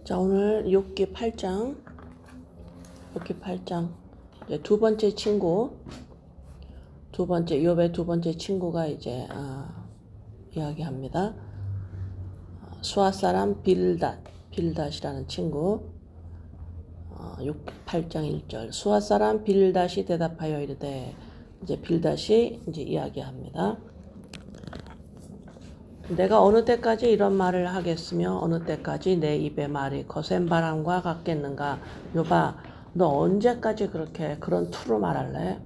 자, 오늘 욥기 8장, 이제 두 번째 친구, 욥의 두 번째 친구가 이제 이야기합니다. 수아 사람 빌닷이라는 친구. 욥기 8장 1절. 수아 사람 빌닷이 대답하여 이르되, 이제 빌닷이 이제 이야기합니다. 내가 어느 때까지 이런 말을 하겠으며 어느 때까지 내 입의 말이 거센 바람과 같겠는가. 욥아, 너 언제까지 그런 투로 말할래?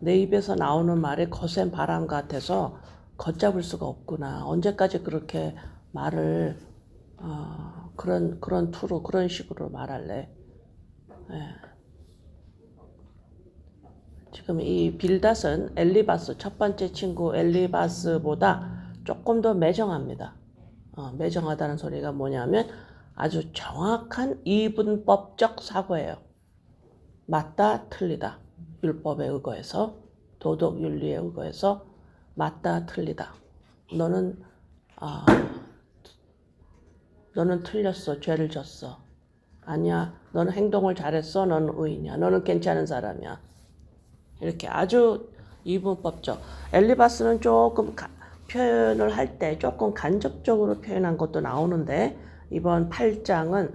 내 입에서 나오는 말이 거센 바람 같아서 걷잡을 수가 없구나. 언제까지 그렇게 말을 그런 투로 그런 식으로 말할래? 지금 이 빌닷은 엘리바스, 첫 번째 친구 엘리바스보다 조금 더 매정합니다. 매정하다는 소리가 뭐냐면 아주 정확한 이분법적 사고예요. 맞다, 틀리다. 율법에 의거해서, 도덕 윤리에 의거해서 맞다, 틀리다. 너는 틀렸어. 죄를 졌어. 아니야. 너는 행동을 잘했어. 너는 의인이야. 너는 괜찮은 사람이야. 이렇게 아주 이분법적. 엘리바스는 조금 표현을 할 때 조금 간접적으로 표현한 것도 나오는데 이번 8장은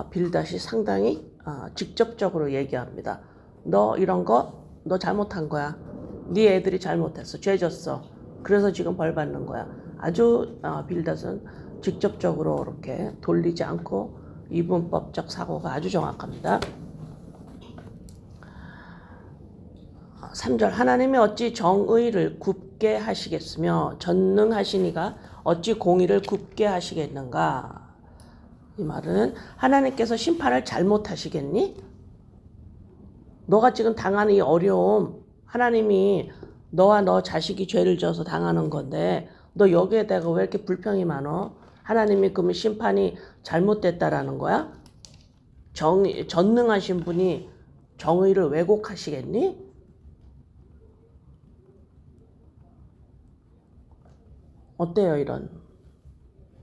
빌닷이 상당히 직접적으로 얘기합니다. 너 이런 거 너 잘못한 거야. 네 애들이 잘못했어. 죄 졌어. 그래서 지금 벌 받는 거야. 아주 빌닷은 직접적으로 이렇게 돌리지 않고 이분법적 사고가 아주 정확합니다. 3절. 하나님이 어찌 정의를 굽게 하시겠으며 전능하시니가 어찌 공의를 굽게 하시겠는가. 이 말은 하나님께서 심판을 잘못하시겠니? 너가 지금 당하는 이 어려움, 하나님이 너와 너 자식이 죄를 져서 당하는 건데 너 여기에 대가 왜 이렇게 불평이 많어? 하나님이 그러면 심판이 잘못됐다라는 거야? 전능하신 분이 정의를 왜곡하시겠니? 어때요?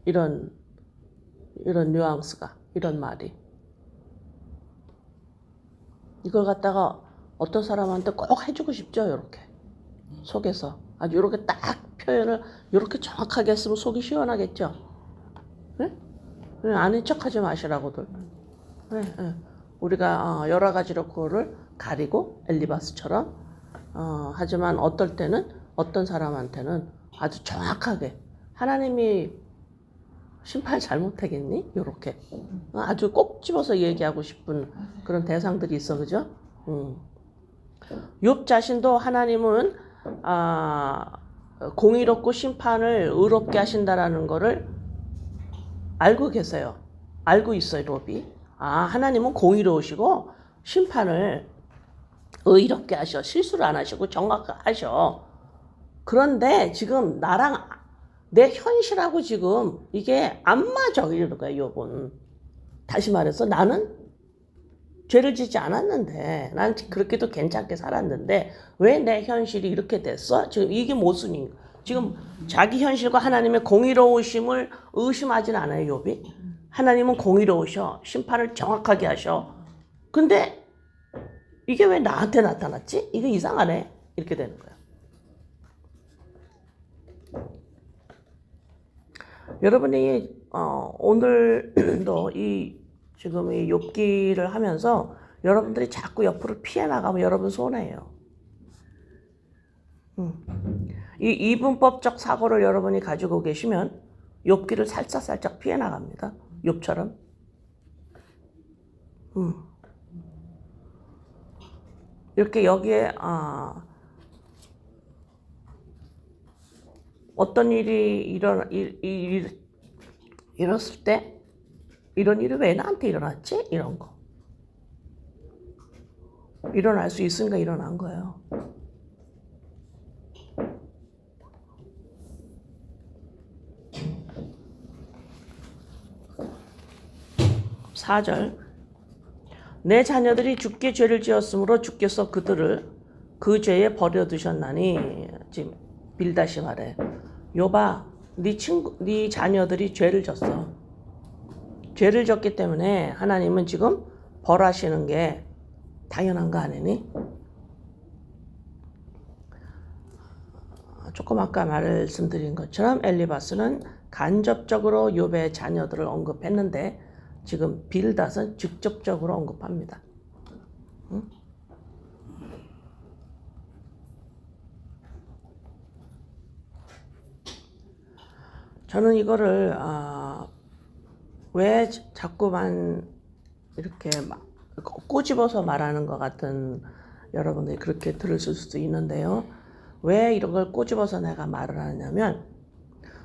이런 뉘앙스가, 이런 말이. 이걸 갖다가 어떤 사람한테 꼭 해주고 싶죠, 이렇게. 속에서. 아주 이렇게 딱 표현을 이렇게 정확하게 했으면 속이 시원하겠죠? 네? 아닌 척 하지 마시라고들. 네. 우리가 여러 가지로 그거를 가리고, 엘리바스처럼. 하지만 어떨 때는, 어떤 사람한테는 아주 정확하게 하나님이 심판 잘못하겠니? 요렇게 아주 꼭 집어서 얘기하고 싶은 그런 대상들이 있어, 그죠? 욥 자신도 하나님은 공의롭고 심판을 의롭게 하신다라는 거를 알고 계세요. 알고 있어요, 욥이. 하나님은 공의로우시고 심판을 의롭게 하셔. 실수를 안 하시고 정확하셔. 그런데 지금 나랑 내 현실하고 지금 이게 안 맞아, 이러는 거야, 욥은. 다시 말해서 나는 죄를 짓지 않았는데, 난 그렇게도 괜찮게 살았는데 왜 내 현실이 이렇게 됐어? 지금 이게 모순인 거야. 지금 자기 현실과 하나님의 공의로우심을 의심하진 않아요, 욥이. 하나님은 공의로우셔. 심판을 정확하게 하셔. 근데 이게 왜 나한테 나타났지? 이거 이상하네. 이렇게 되는 거야. 여러분이 오늘도 지금 이 욥기를 하면서 여러분들이 자꾸 옆으로 피해 나가면 여러분 손해예요. 이 이분법적 사고를 여러분이 가지고 계시면 욥기를 살짝 피해 나갑니다. 욥처럼. 이렇게 여기에 어떤 일이 일어났을 때 이런 일이 왜 나한테 일어났지? 이런 거. 일어날 수 있으니까 일어난 거예요. (4절) 내 자녀들이 주께 죄를 지었으므로 주께서 그들을 그 죄에 버려두셨나니. 지금 빌닷이 말해. 욥아, 네 자녀들이 죄를 졌어. 죄를 졌기 때문에 하나님은 지금 벌하시는 게 당연한 거 아니니? 조금 아까 말씀드린 것처럼 엘리바스는 간접적으로 욥의 자녀들을 언급했는데 지금 빌닷은 직접적으로 언급합니다. 응? 저는 이거를 왜 자꾸만 이렇게 막 꼬집어서 말하는 것 같은 여러분들이 그렇게 들으실 수도 있는데요. 왜 이런 걸 꼬집어서 내가 말을 하냐면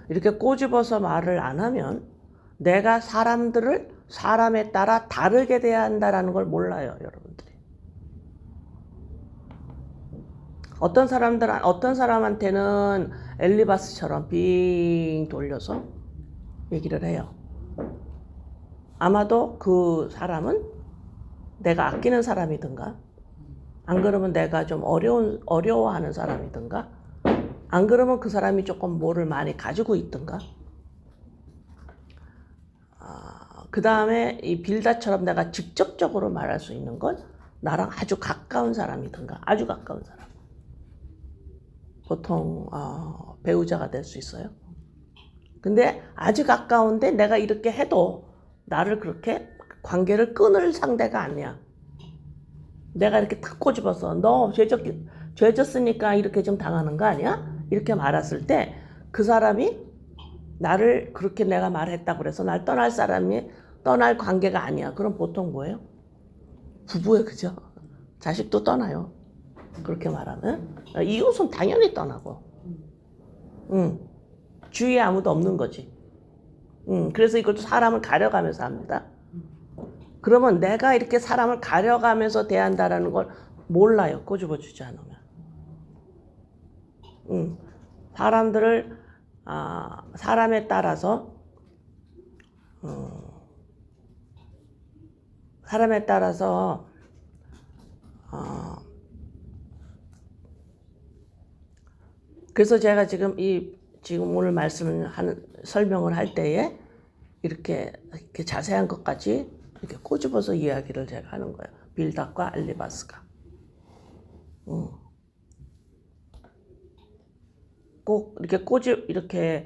이렇게 꼬집어서 말을 안 하면 내가 사람들을 사람에 따라 다르게 대해야 한다는 걸 몰라요, 여러분들이. 어떤 사람한테는 엘리바스처럼 빙 돌려서 얘기를 해요. 아마도 그 사람은 내가 아끼는 사람이든가, 안 그러면 내가 좀 어려워하는 사람이든가, 안 그러면 그 사람이 조금 뭐를 많이 가지고 있든가, 그 다음에 이 빌닷처럼 내가 직접적으로 말할 수 있는 건 나랑 아주 가까운 사람이든가, 아주 가까운 사람. 보통 배우자가 될 수 있어요. 근데 아주 가까운데 내가 이렇게 해도 나를 그렇게 관계를 끊을 상대가 아니야. 내가 이렇게 탁 꼬집어서 너 죄 졌으니까 이렇게 좀 당하는 거 아니야? 이렇게 말했을 때 그 사람이 나를 그렇게 내가 말했다고 그래서 날 떠날 관계가 아니야. 그럼 보통 뭐예요? 부부예요, 그죠? 자식도 떠나요. 그렇게 말하면 이웃은 당연히 떠나고, 주위에 아무도 없는 거지. 그래서 이것도 사람을 가려가면서 합니다. 그러면 내가 이렇게 사람을 가려가면서 대한다라는 걸 몰라요, 꼬집어주지 않으면. 사람들을 사람에 따라서 그래서 제가 지금 오늘 설명을 할 때에 이렇게 자세한 것까지 이렇게 꼬집어서 이야기를 제가 하는 거예요. 빌닷과 엘리바스가. 꼭 이렇게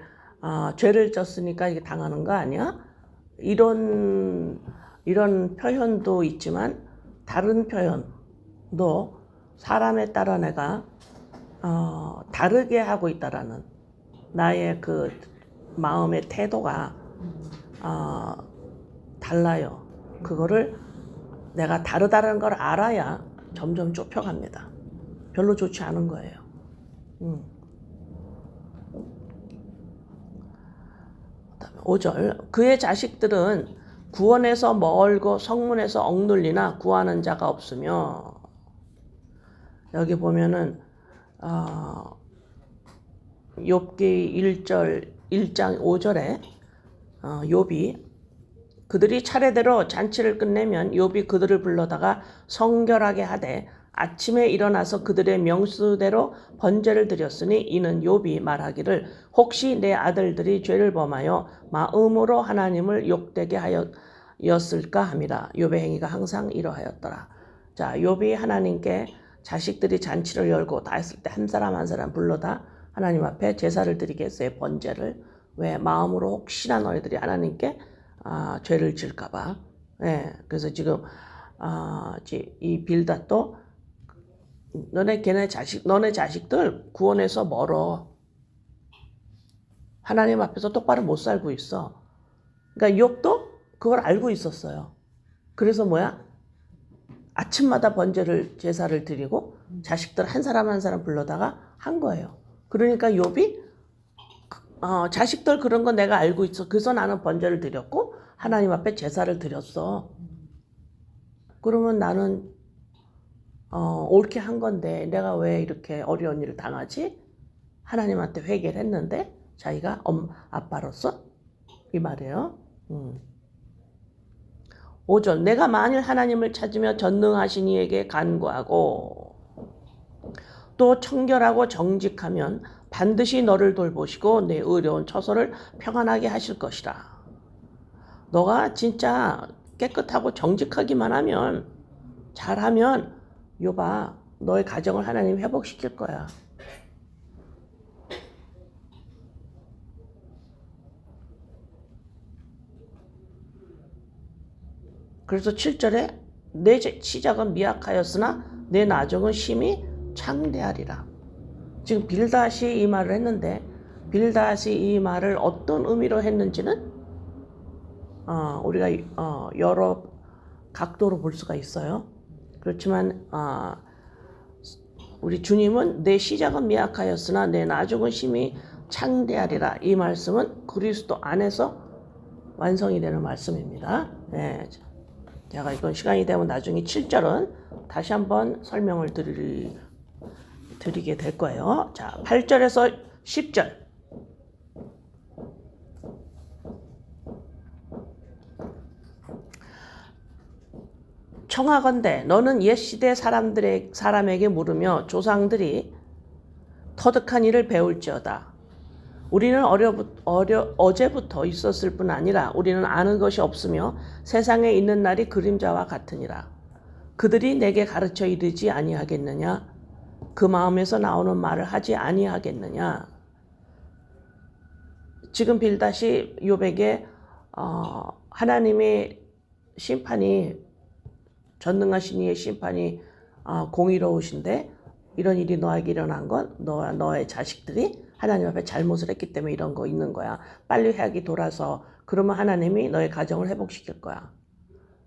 죄를 졌으니까 이게 당하는 거 아니야? 이런 표현도 있지만 다른 표현도 사람에 따라 내가 다르게 하고 있다라는 나의 그 마음의 태도가 달라요. 그거를 내가 다르다는 걸 알아야 점점 좁혀갑니다. 별로 좋지 않은 거예요. 5절 그의 자식들은 구원에서 멀고 성문에서 억눌리나 구하는 자가 없으며, 여기 보면은 욥기 1장 5절에 욥이 그들이 차례대로 잔치를 끝내면 욥이 그들을 불러다가 성결하게 하되 아침에 일어나서 그들의 명수대로 번제를 드렸으니 이는 욥이 말하기를 혹시 내 아들들이 죄를 범하여 마음으로 하나님을 욕되게 하였을까 함이라. 욥의 행위가 항상 이러하였더라. 자, 욥이 하나님께 자식들이 잔치를 열고 다 했을 때 한 사람 한 사람 불러다 하나님 앞에 제사를 드리게 했어요. 번제를. 왜? 마음으로 혹시나 너희들이 하나님께 죄를 질까봐. 예, 그래서 지금 이 빌닷도 너네 자식들 구원에서 멀어. 하나님 앞에서 똑바로 못 살고 있어. 그러니까 욥도 그걸 알고 있었어요. 그래서 뭐야? 아침마다 제사를 드리고 자식들 한 사람 한 사람 불러다가 한 거예요. 그러니까 욥이 자식들 그런 거 내가 알고 있어. 그래서 나는 번제를 드렸고 하나님 앞에 제사를 드렸어. 그러면 나는 옳게 한 건데 내가 왜 이렇게 어려운 일을 당하지? 하나님한테 회개를 했는데 자기가 아빠로서 이 말이에요. 5절 내가 만일 하나님을 찾으며 전능하신 이에게 간구하고 또 청결하고 정직하면 반드시 너를 돌보시고 내 어려운 처소를 평안하게 하실 것이라. 너가 진짜 깨끗하고 정직하기만 하면, 잘하면 요봐, 너의 가정을 하나님 회복시킬 거야. 그래서 7절에 내 시작은 미약하였으나 내 나중은 심히 창대하리라. 지금 빌닷이 이 말을 했는데, 빌닷이 이 말을 어떤 의미로 했는지는 우리가 여러 각도로 볼 수가 있어요. 그렇지만 우리 주님은 내 시작은 미약하였으나 내 나중은 심히 창대하리라. 이 말씀은 그리스도 안에서 완성이 되는 말씀입니다. 네. 제가 이건 시간이 되면 나중에 7절은 다시 한번 설명을 드리게 될 거예요. 자, 8절에서 10절. 청하건대 너는 옛 시대 사람에게 물으며 조상들이 터득한 일을 배울지어다. 우리는 어제부터 있었을 뿐 아니라 우리는 아는 것이 없으며 세상에 있는 날이 그림자와 같으니라. 그들이 내게 가르쳐 이르지 아니하겠느냐? 그 마음에서 나오는 말을 하지 아니하겠느냐? 지금 빌닷이 욥에게 하나님의 심판이, 전능하신 이의 심판이 공의로우신데 이런 일이 너에게 일어난 건 너의 자식들이 하나님 앞에 잘못을 했기 때문에 이런 거 있는 거야. 빨리 회학이 돌아서 그러면 하나님이 너의 가정을 회복시킬 거야.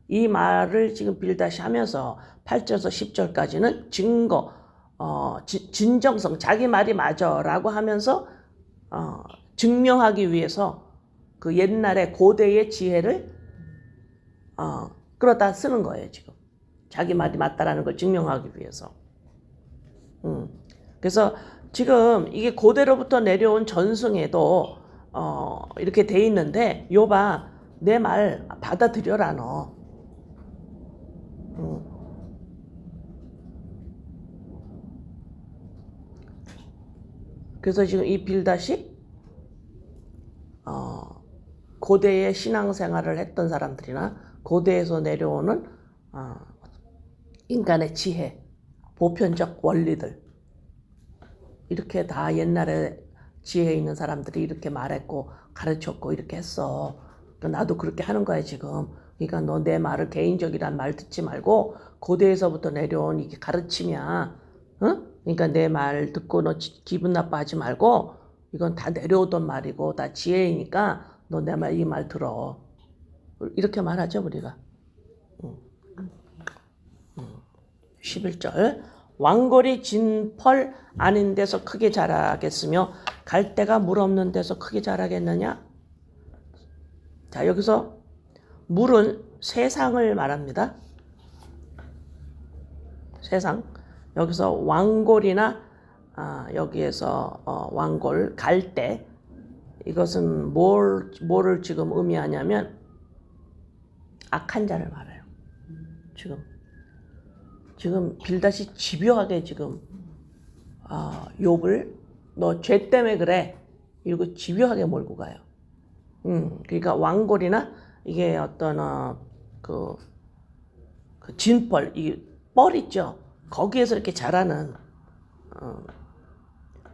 이 말을 지금 빌닷이 하면서 8절에서 10절까지는 증거, 진정성, 자기 말이 맞아라고 하면서 증명하기 위해서 그 옛날의 고대의 지혜를 끌어다 쓰는 거예요. 지금 자기 말이 맞다라는 걸 증명하기 위해서. 그래서 지금 이게 고대로부터 내려온 전승에도 이렇게 돼 있는데, 욥아 내 말 받아들여라 너. 그래서 지금 이 빌닷이 고대의 신앙생활을 했던 사람들이나 고대에서 내려오는 인간의 지혜, 보편적 원리들, 이렇게 다 옛날에 지혜 있는 사람들이 이렇게 말했고 가르쳤고 이렇게 했어. 나도 그렇게 하는 거야 지금. 그러니까 너 내 말을 개인적이란 말 듣지 말고 고대에서부터 내려온 이게 가르침이야. 응? 그러니까 내 말 듣고 너 기분 나빠하지 말고 이건 다 내려오던 말이고 다 지혜이니까 너 내 말 이 말 들어. 이렇게 말하죠 우리가. 11절. 왕골이 진 펄 아닌 데서 크게 자라겠으며 갈대가 물 없는 데서 크게 자라겠느냐? 자, 여기서 물은 세상을 말합니다. 세상. 여기서 왕골이나 여기에서 왕골, 갈대, 이것은 뭐를 지금 의미하냐면 악한 자를 말해요. 지금 빌닷이 집요하게 지금 욥을 너 죄 때문에 그래 이러고 집요하게 몰고 가요. 그러니까 왕골이나 이게 어떤 그 진펄, 이 뻘 있죠. 거기에서 이렇게 자라는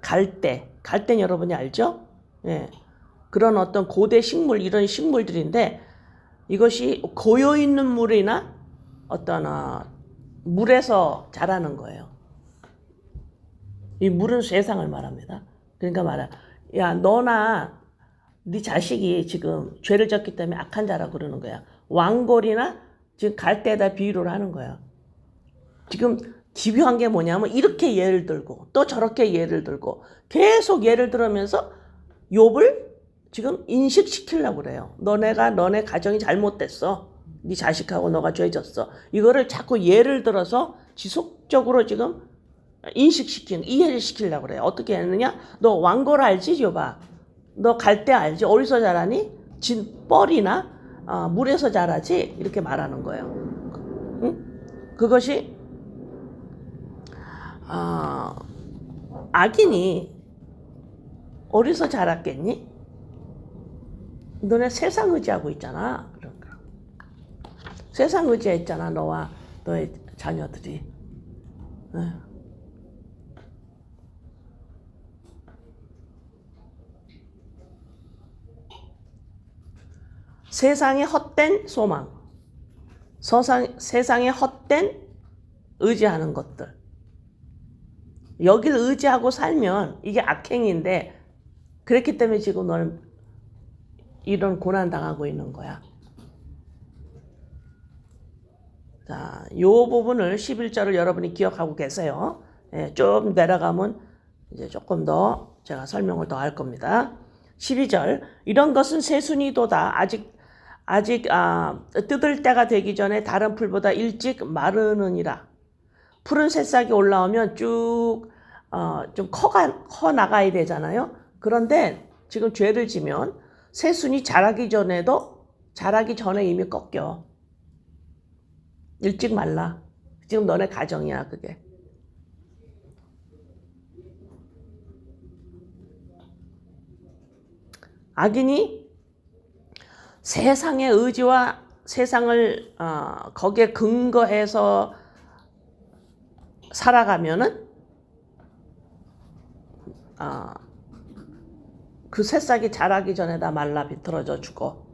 갈대는 여러분이 알죠? 예. 그런 어떤 고대 식물, 이런 식물들인데 이것이 고여 있는 물이나 어떤 물에서 자라는 거예요. 이 물은 세상을 말합니다. 그러니까 말해, 야 너나 네 자식이 지금 죄를 졌기 때문에 악한 자라고 그러는 거야. 왕골이나 지금 갈대에다 비유를 하는 거야. 지금 집요한 게 뭐냐면 이렇게 예를 들고 또 저렇게 예를 들고 계속 예를 들으면서 욥을 지금 인식시키려고 그래요. 너네 가정이 잘못됐어. 네 자식하고 너가 죄졌어. 이거를 자꾸 예를 들어서 지속적으로 지금 이해를 시키려고 그래요. 어떻게 했느냐? 너 왕골 알지? 욥아. 너 갈대 알지? 어디서 자라니? 뻘이나 물에서 자라지? 이렇게 말하는 거예요. 응? 그것이 악인이 어디서 자랐겠니? 너네 세상 의지하고 있잖아. 그럼 세상 의지했잖아, 너와 너의 자녀들이. 네. 세상의 헛된 소망, 세상의 헛된 의지하는 것들. 여길 의지하고 살면 이게 악행인데, 그렇기 때문에 지금 너는 이런 고난 당하고 있는 거야. 자, 요 부분을 11절을 여러분이 기억하고 계세요. 예, 좀 내려가면 이제 조금 더 제가 설명을 더 할 겁니다. 12절, 이런 것은 새순이도다. 아직 뜯을 때가 되기 전에 다른 풀보다 일찍 마르느니라. 푸른 새싹이 올라오면 쭉 좀 커 나가야 되잖아요. 그런데 지금 죄를 지면 새순이 자라기 전에 이미 꺾여. 일찍 말라. 지금 너네 가정이야, 그게. 악인이 세상의 의지와 세상을 거기에 근거해서 살아가면은 그 새싹이 자라기 전에 다 말라 비틀어져 죽어.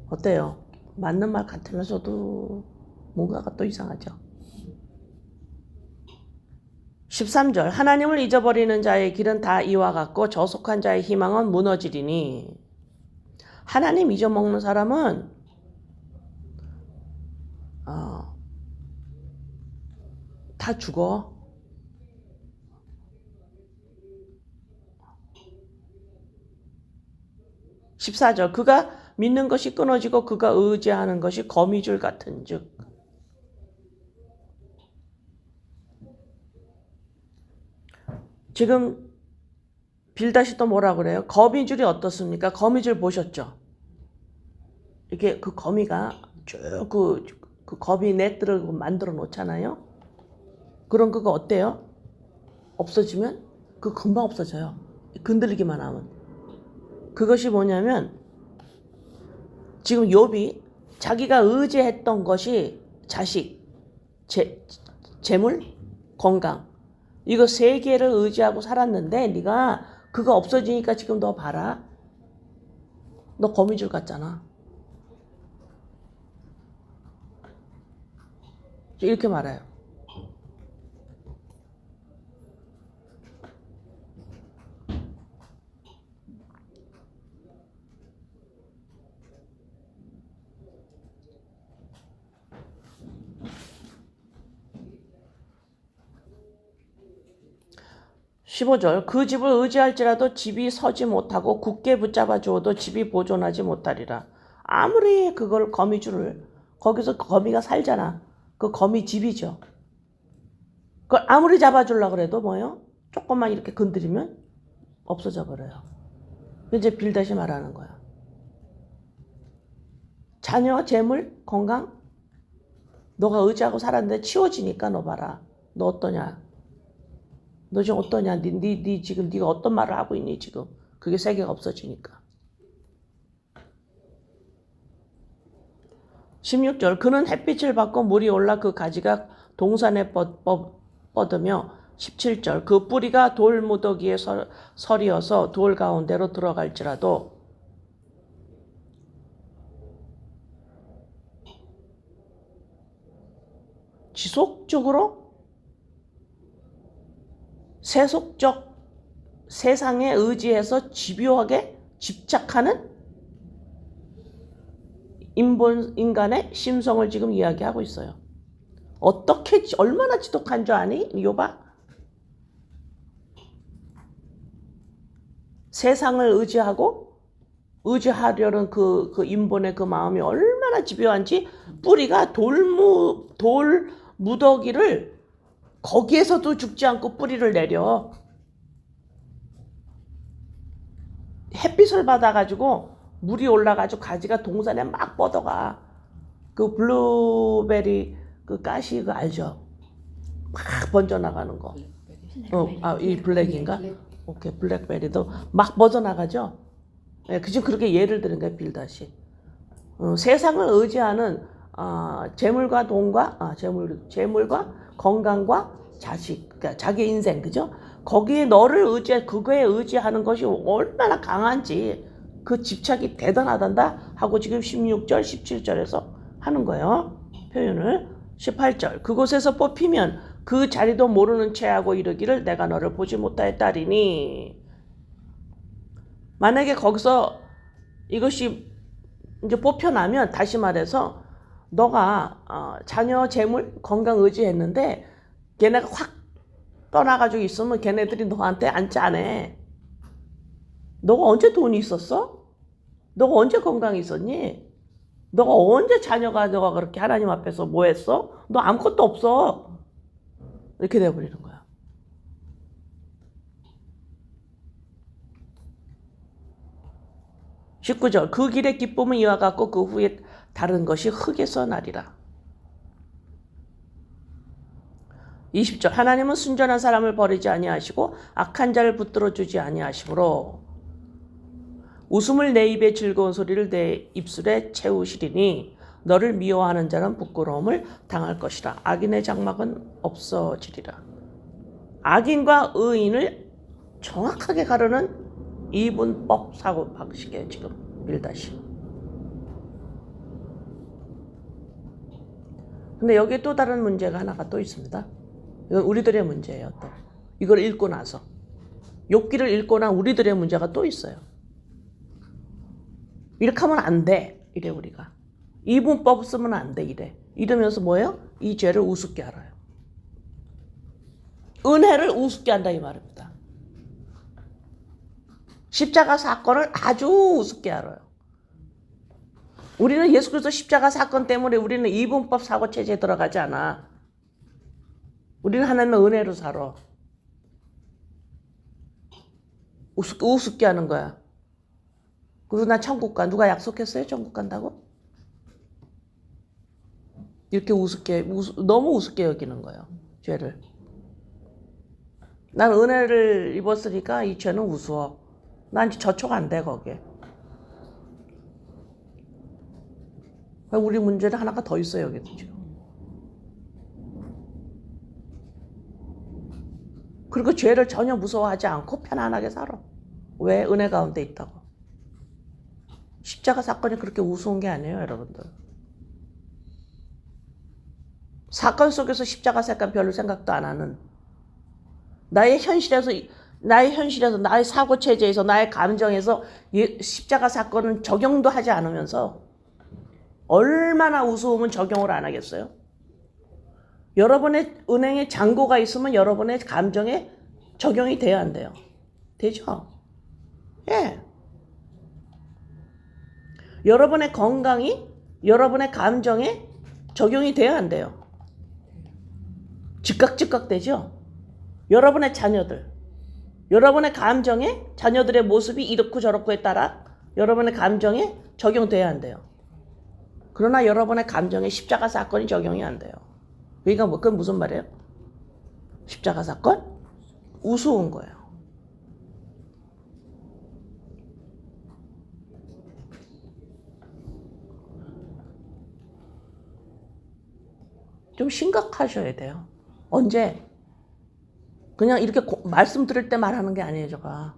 어때요? 맞는 말 같으면서도 뭔가가 또 이상하죠. 13절, 하나님을 잊어버리는 자의 길은 다 이와 같고 저속한 자의 희망은 무너지리니. 하나님 잊어먹는 사람은 다 죽어. 14절, 그가 믿는 것이 끊어지고 그가 의지하는 것이 거미줄 같은즉. 지금 빌닷이 또 뭐라 그래요? 거미줄이 어떻습니까? 거미줄 보셨죠? 이렇게 그 거미가 쭉 그 거미 넷들을 만들어 놓잖아요. 그럼 그거 어때요? 없어지면 그 금방 없어져요. 건드리기만 하면. 그것이 뭐냐면 지금 욥이 자기가 의지했던 것이 자식, 재물, 건강, 이거 세 개를 의지하고 살았는데 네가 그거 없어지니까 지금 너 봐라. 너 거미줄 같잖아. 이렇게 말해요. (15절) 그 집을 의지할지라도 집이 서지 못하고 굳게 붙잡아 주어도 집이 보존하지 못하리라. 아무리 그걸 거미줄을 거기서 거미가 살잖아. 그 거미 집이죠. 그걸 아무리 잡아주려고 그래도 뭐요? 조금만 이렇게 건드리면 없어져 버려요. 이제 빌닷이 말하는 거야. 자녀, 재물, 건강, 너가 의지하고 살았는데 치워지니까 너 봐라. 너 어떠냐? 너 지금 어떠냐? 네 지금 네가 어떤 말을 하고 있니 지금? 그게 세 개가 없어지니까. 16절 그는 햇빛을 받고 물이 올라 그 가지가 동산에 뻗으며 17절 그 뿌리가 돌 무더기에 서리어서 돌 가운데로 들어갈지라도 지속적으로 세속적 세상에 의지해서 집요하게 집착하는 인간의 심성을 지금 이야기하고 있어요. 어떻게 얼마나 지독한 줄 아니? 욥아? 세상을 의지하려는 그 인본의 그 마음이 얼마나 집요한지 뿌리가 돌 무더기를 거기에서도 죽지 않고 뿌리를 내려. 햇빛을 받아가지고 물이 올라가지고 가지가 동산에 막 뻗어가. 그 블루베리 그 가시 그 알죠? 막 번져나가는 거. 이 블랙인가? 오케이, 블랙베리도 막 뻗어나가죠. 예, 그저 그렇게 예를 드는 거예요, 빌닷이. 세상을 의지하는 재물과 돈과 재물과 건강과 자식, 그러니까 자기 인생, 그죠? 거기에 너를 그거에 의지하는 것이 얼마나 강한지 그 집착이 대단하단다 하고 지금 16절, 17절에서 하는 거예요. 표현을. 18절. 그곳에서 뽑히면 그 자리도 모르는 체하고 이르기를 내가 너를 보지 못하였다리니. 만약에 거기서 이것이 이제 뽑혀나면 다시 말해서 너가 자녀, 재물, 건강 의지했는데 걔네가 확 떠나가지고 있으면 걔네들이 너한테 안 짜네. 너가 언제 돈이 있었어? 너가 언제 건강이 있었니? 너가 언제 자녀가 너가 그렇게 하나님 앞에서 뭐 했어? 너 아무것도 없어. 이렇게 돼버리는 거야. (19절) 그 길의 기쁨은 이와 같고 그 후에 다른 것이 흙에서 나리라. (20절) 하나님은 순전한 사람을 버리지 아니하시고 악한 자를 붙들어 주지 아니하시므로 웃음을 내 입에 즐거운 소리를 내 입술에 채우시리니 너를 미워하는 자는 부끄러움을 당할 것이라. 악인의 장막은 없어지리라. 악인과 의인을 정확하게 가르는 이분법 사고 방식이에요. 지금 빌닷이. 근데 여기에 또 다른 문제가 하나가 또 있습니다. 이건 우리들의 문제예요. 또 이걸 읽고 나서 욥기를 읽고 난 우리들의 문제가 또 있어요. 이렇게 하면 안 돼. 이래 우리가. 이분법 쓰면 안 돼. 이래. 이러면서 뭐예요? 이 죄를 우습게 알아요. 은혜를 우습게 한다 이 말입니다. 십자가 사건을 아주 우습게 알아요. 우리는 예수 그리스도 십자가 사건 때문에 우리는 이분법 사고 체제에 들어가지 않아. 우리는 하나님의 은혜로 살아. 우습게 하는 거야. 그리고 나 천국 가. 누가 약속했어요? 천국 간다고? 이렇게 너무 우습게 여기는 거예요. 죄를. 난 은혜를 입었으니까 이 죄는 우스워. 난 저촉 안 돼, 거기에. 우리 문제는 하나가 더 있어요, 여기도 지금. 그리고 죄를 전혀 무서워하지 않고 편안하게 살아. 왜? 은혜 가운데 있다고. 십자가 사건이 그렇게 우스운 게 아니에요, 여러분들. 사건 속에서 십자가 사건 별로 생각도 안 하는 나의 현실에서 나의 사고 체제에서 나의 감정에서 십자가 사건은 적용도 하지 않으면서 얼마나 우스우면 적용을 안 하겠어요? 여러분의 은행에 잔고가 있으면 여러분의 감정에 적용이 돼야 안 돼요? 되죠? 예. 여러분의 건강이 여러분의 감정에 적용이 돼야 안 돼요? 즉각 되죠? 여러분의 자녀들, 여러분의 감정에 자녀들의 모습이 이렇고 저렇고에 따라 여러분의 감정에 적용돼야 안 돼요. 그러나 여러분의 감정에 십자가 사건이 적용이 안 돼요. 그러니까 그건 무슨 말이에요? 십자가 사건? 우스운 거예요. 좀 심각하셔야 돼요. 언제? 그냥 이렇게 말씀 들을 때 말하는 게 아니에요, 제가.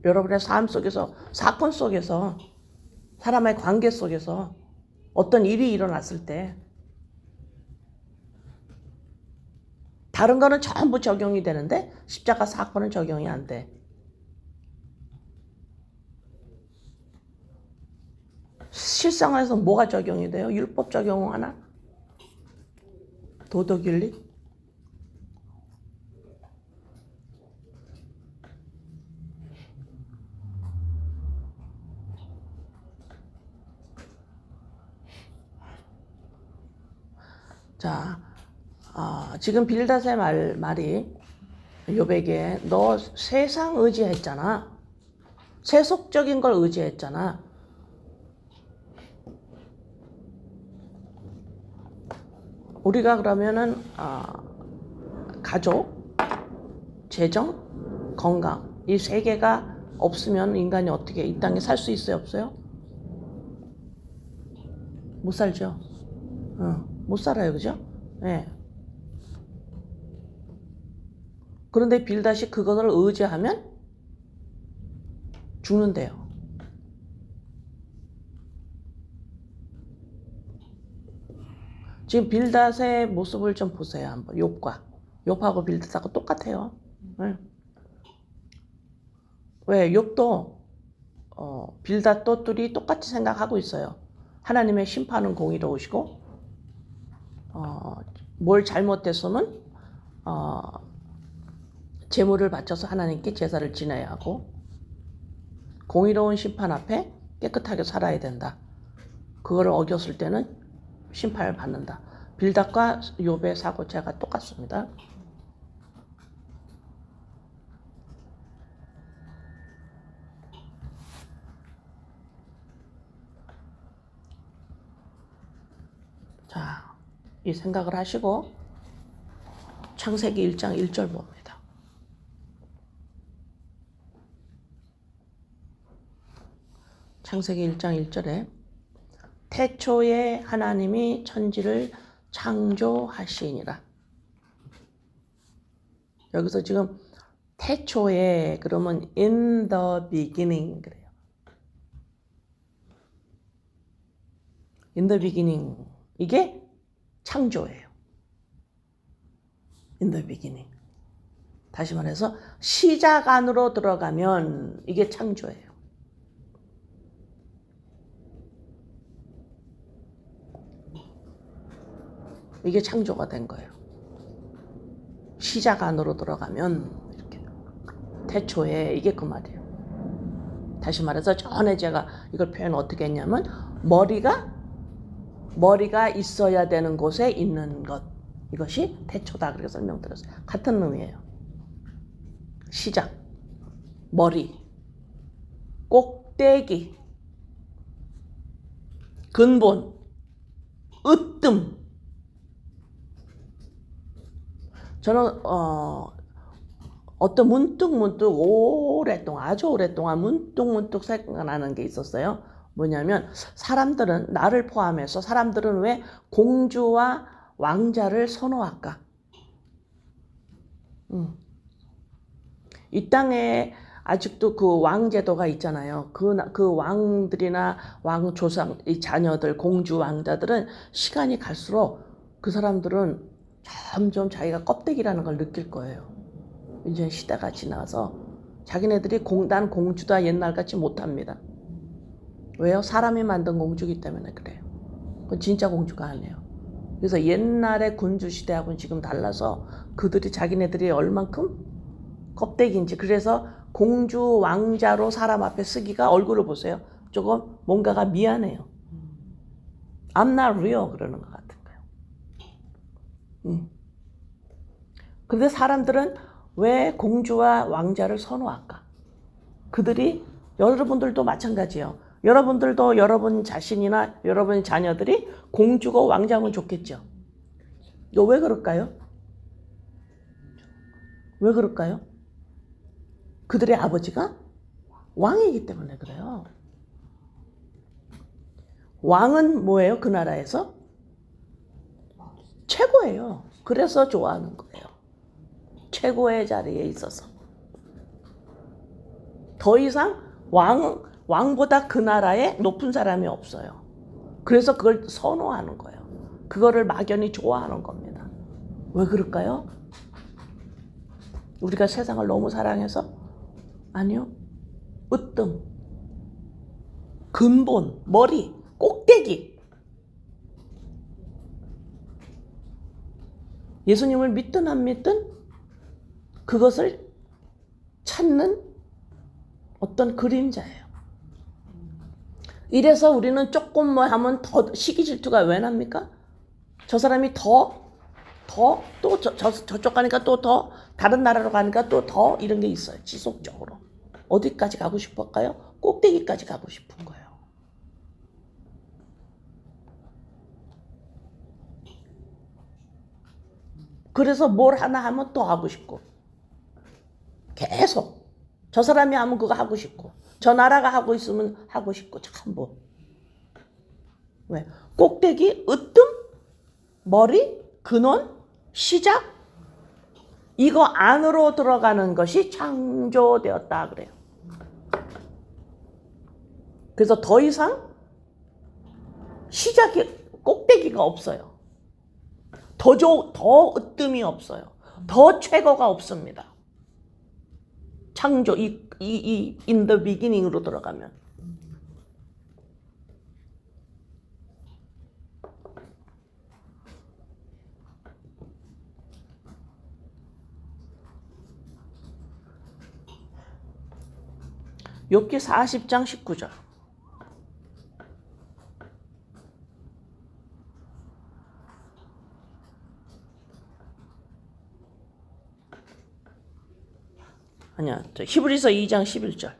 여러분의 삶 속에서, 사건 속에서, 사람의 관계 속에서 어떤 일이 일어났을 때 다른 거는 전부 적용이 되는데 십자가 사건은 적용이 안 돼. 실생활에서 뭐가 적용이 돼요? 율법 적용하나? 도덕윤리? 자, 지금 빌닷의 말이 욥에게 너 세상 의지했잖아. 세속적인 걸 의지했잖아. 우리가 그러면은 가족, 재정, 건강 이 세 개가 없으면 인간이 어떻게 이 땅에 살 수 있어요? 없어요? 못 살죠. 못 살아요. 그죠? 네. 그런데 빌닷이 그것을 의지하면 죽는데요. 지금 빌닷의 모습을 좀 보세요. 한번 욥하고 빌닷하고 똑같아요. 네. 왜 욥도 빌닷도 둘이 똑같이 생각하고 있어요. 하나님의 심판은 공의로우시고 뭘 잘못해서는 제물을 바쳐서 하나님께 제사를 지내야 하고 공의로운 심판 앞에 깨끗하게 살아야 된다. 그거를 어겼을 때는 심판을 받는다. 빌닷과 욥의 사고체가 똑같습니다. 자, 이 생각을 하시고 창세기 1장 1절 봅니다. 창세기 1장 1절에 태초에 하나님이 천지를 창조하시니라. 여기서 지금 태초에 그러면 in the beginning 그래요. in the beginning 이게 창조예요. in the beginning. 다시 말해서 시작 안으로 들어가면 이게 창조예요. 이게 창조가 된 거예요. 시작 안으로 들어가면 이렇게 태초에 이게 그 말이에요. 다시 말해서 전에 제가 이걸 표현 어떻게 했냐면 머리가 있어야 되는 곳에 있는 것. 이것이 태초다 그렇게 설명드렸어요. 같은 의미예요. 시작, 머리, 꼭대기, 근본, 으뜸. 저는 어떤 문득 오랫동안 아주 오랫동안 문득 생각나는 게 있었어요. 뭐냐면 사람들은 나를 포함해서 사람들은 왜 공주와 왕자를 선호할까? 이 땅에 아직도 그 왕제도가 있잖아요. 그 왕들이나 왕 조상, 이 자녀들, 공주 왕자들은 시간이 갈수록 그 사람들은 점점 자기가 껍데기라는 걸 느낄 거예요. 이제 시대가 지나서 자기네들이 난 공주다 옛날같이 못합니다. 왜요? 사람이 만든 공주기 때문에 그래요. 그건 진짜 공주가 아니에요. 그래서 옛날의 군주 시대하고는 지금 달라서 그들이 자기네들이 얼만큼 껍데기인지. 그래서 공주 왕자로 사람 앞에 쓰기가 얼굴을 보세요. 조금 뭔가가 미안해요. I'm not real 그러는 것 같은 거예요. 근데 사람들은 왜 공주와 왕자를 선호할까? 그들이 여러분들도 마찬가지예요. 여러분들도 여러분 자신이나 여러분 자녀들이 공주고 왕자면 좋겠죠. 이거 왜 그럴까요? 왜 그럴까요? 그들의 아버지가 왕이기 때문에 그래요. 왕은 뭐예요? 그 나라에서? 최고예요. 그래서 좋아하는 거예요. 최고의 자리에 있어서. 더 이상 왕보다 그 나라에 높은 사람이 없어요. 그래서 그걸 선호하는 거예요. 그거를 막연히 좋아하는 겁니다. 왜 그럴까요? 우리가 세상을 너무 사랑해서? 아니요. 으뜸, 근본, 머리, 꼭대기. 예수님을 믿든 안 믿든 그것을 찾는 어떤 그림자예요. 이래서 우리는 조금 뭐 하면 더 시기 질투가 왜 납니까? 저 사람이 또 저쪽 가니까 또 더 다른 나라로 가니까 또 더 이런 게 있어요. 지속적으로. 어디까지 가고 싶을까요? 꼭대기까지 가고 싶은 거예요. 그래서 뭘 하나 하면 또 하고 싶고 계속 저 사람이 하면 그거 하고 싶고, 저 나라가 하고 있으면 하고 싶고, 참 뭐. 왜? 꼭대기, 으뜸, 머리, 근원, 시작. 이거 안으로 들어가는 것이 창조되었다 그래요. 그래서 더 이상 시작이 꼭대기가 없어요. 더 으뜸이 없어요. 더 최고가 없습니다. 창조, in the beginning으로 들어가면. 욥기 40장 19절. 아니야, 히브리서 2장 11절.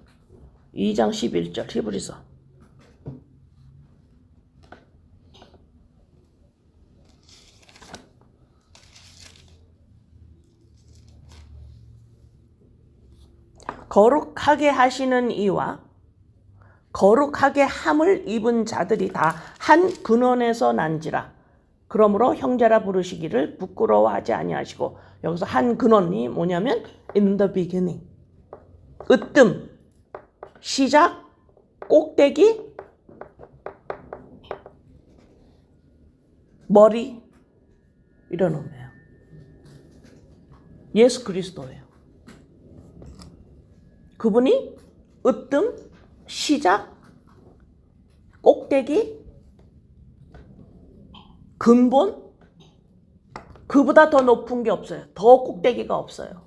2장 11절 히브리서. 거룩하게 하시는 이와 거룩하게 함을 입은 자들이 다 한 근원에서 난지라. 그러므로 형제라 부르시기를 부끄러워하지 아니하시고, 여기서 한 근원이 뭐냐면 in the beginning, 으뜸, 시작, 꼭대기, 머리, 이런 의미예요. 예수 그리스도예요. 그분이 으뜸, 시작, 꼭대기, 근본, 그보다 더 높은 게 없어요. 더 꼭대기가 없어요.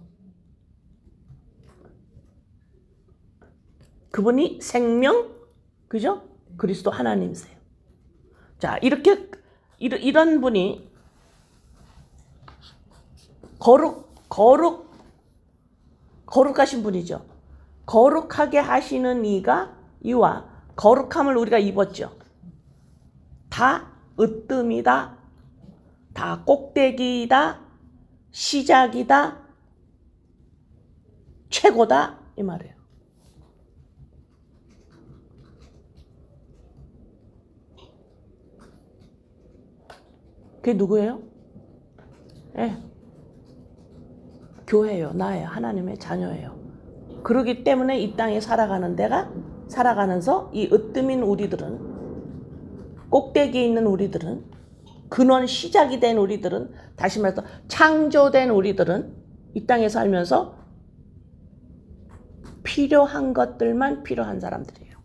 그분이 생명, 그죠? 그리스도 하나님이세요. 자, 이런 분이 거룩하신 분이죠. 거룩하게 하시는 이와 거룩함을 우리가 입었죠. 다 으뜸이다, 다 꼭대기이다, 시작이다, 최고다, 이 말이에요. 그게 누구예요? 예. 교회예요. 나예요. 하나님의 자녀예요. 그러기 때문에 이 땅에 살아가면서 이 으뜸인 우리들은, 꼭대기에 있는 우리들은, 근원 시작이 된 우리들은, 다시 말해서 창조된 우리들은 이 땅에 살면서 필요한 것들만 필요한 사람들이에요.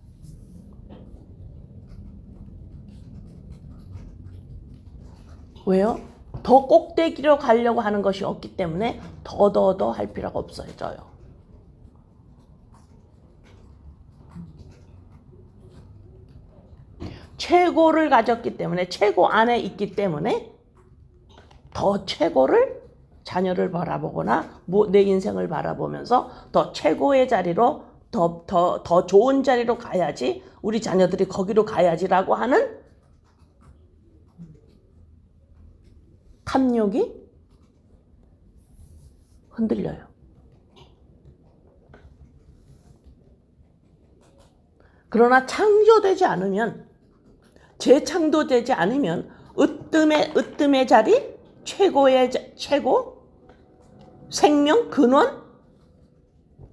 왜요? 더 꼭대기로 가려고 하는 것이 없기 때문에 더 할 필요가 없어져요. 최고를 가졌기 때문에, 최고 안에 있기 때문에 더 최고를, 자녀를 바라보거나 내 인생을 바라보면서 더 최고의 자리로, 더 좋은 자리로 가야지, 우리 자녀들이 거기로 가야지라고 하는 탐욕이 흔들려요. 그러나 창조되지 않으면, 재창조되지 않으면 으뜸의 자리, 최고, 생명, 근원,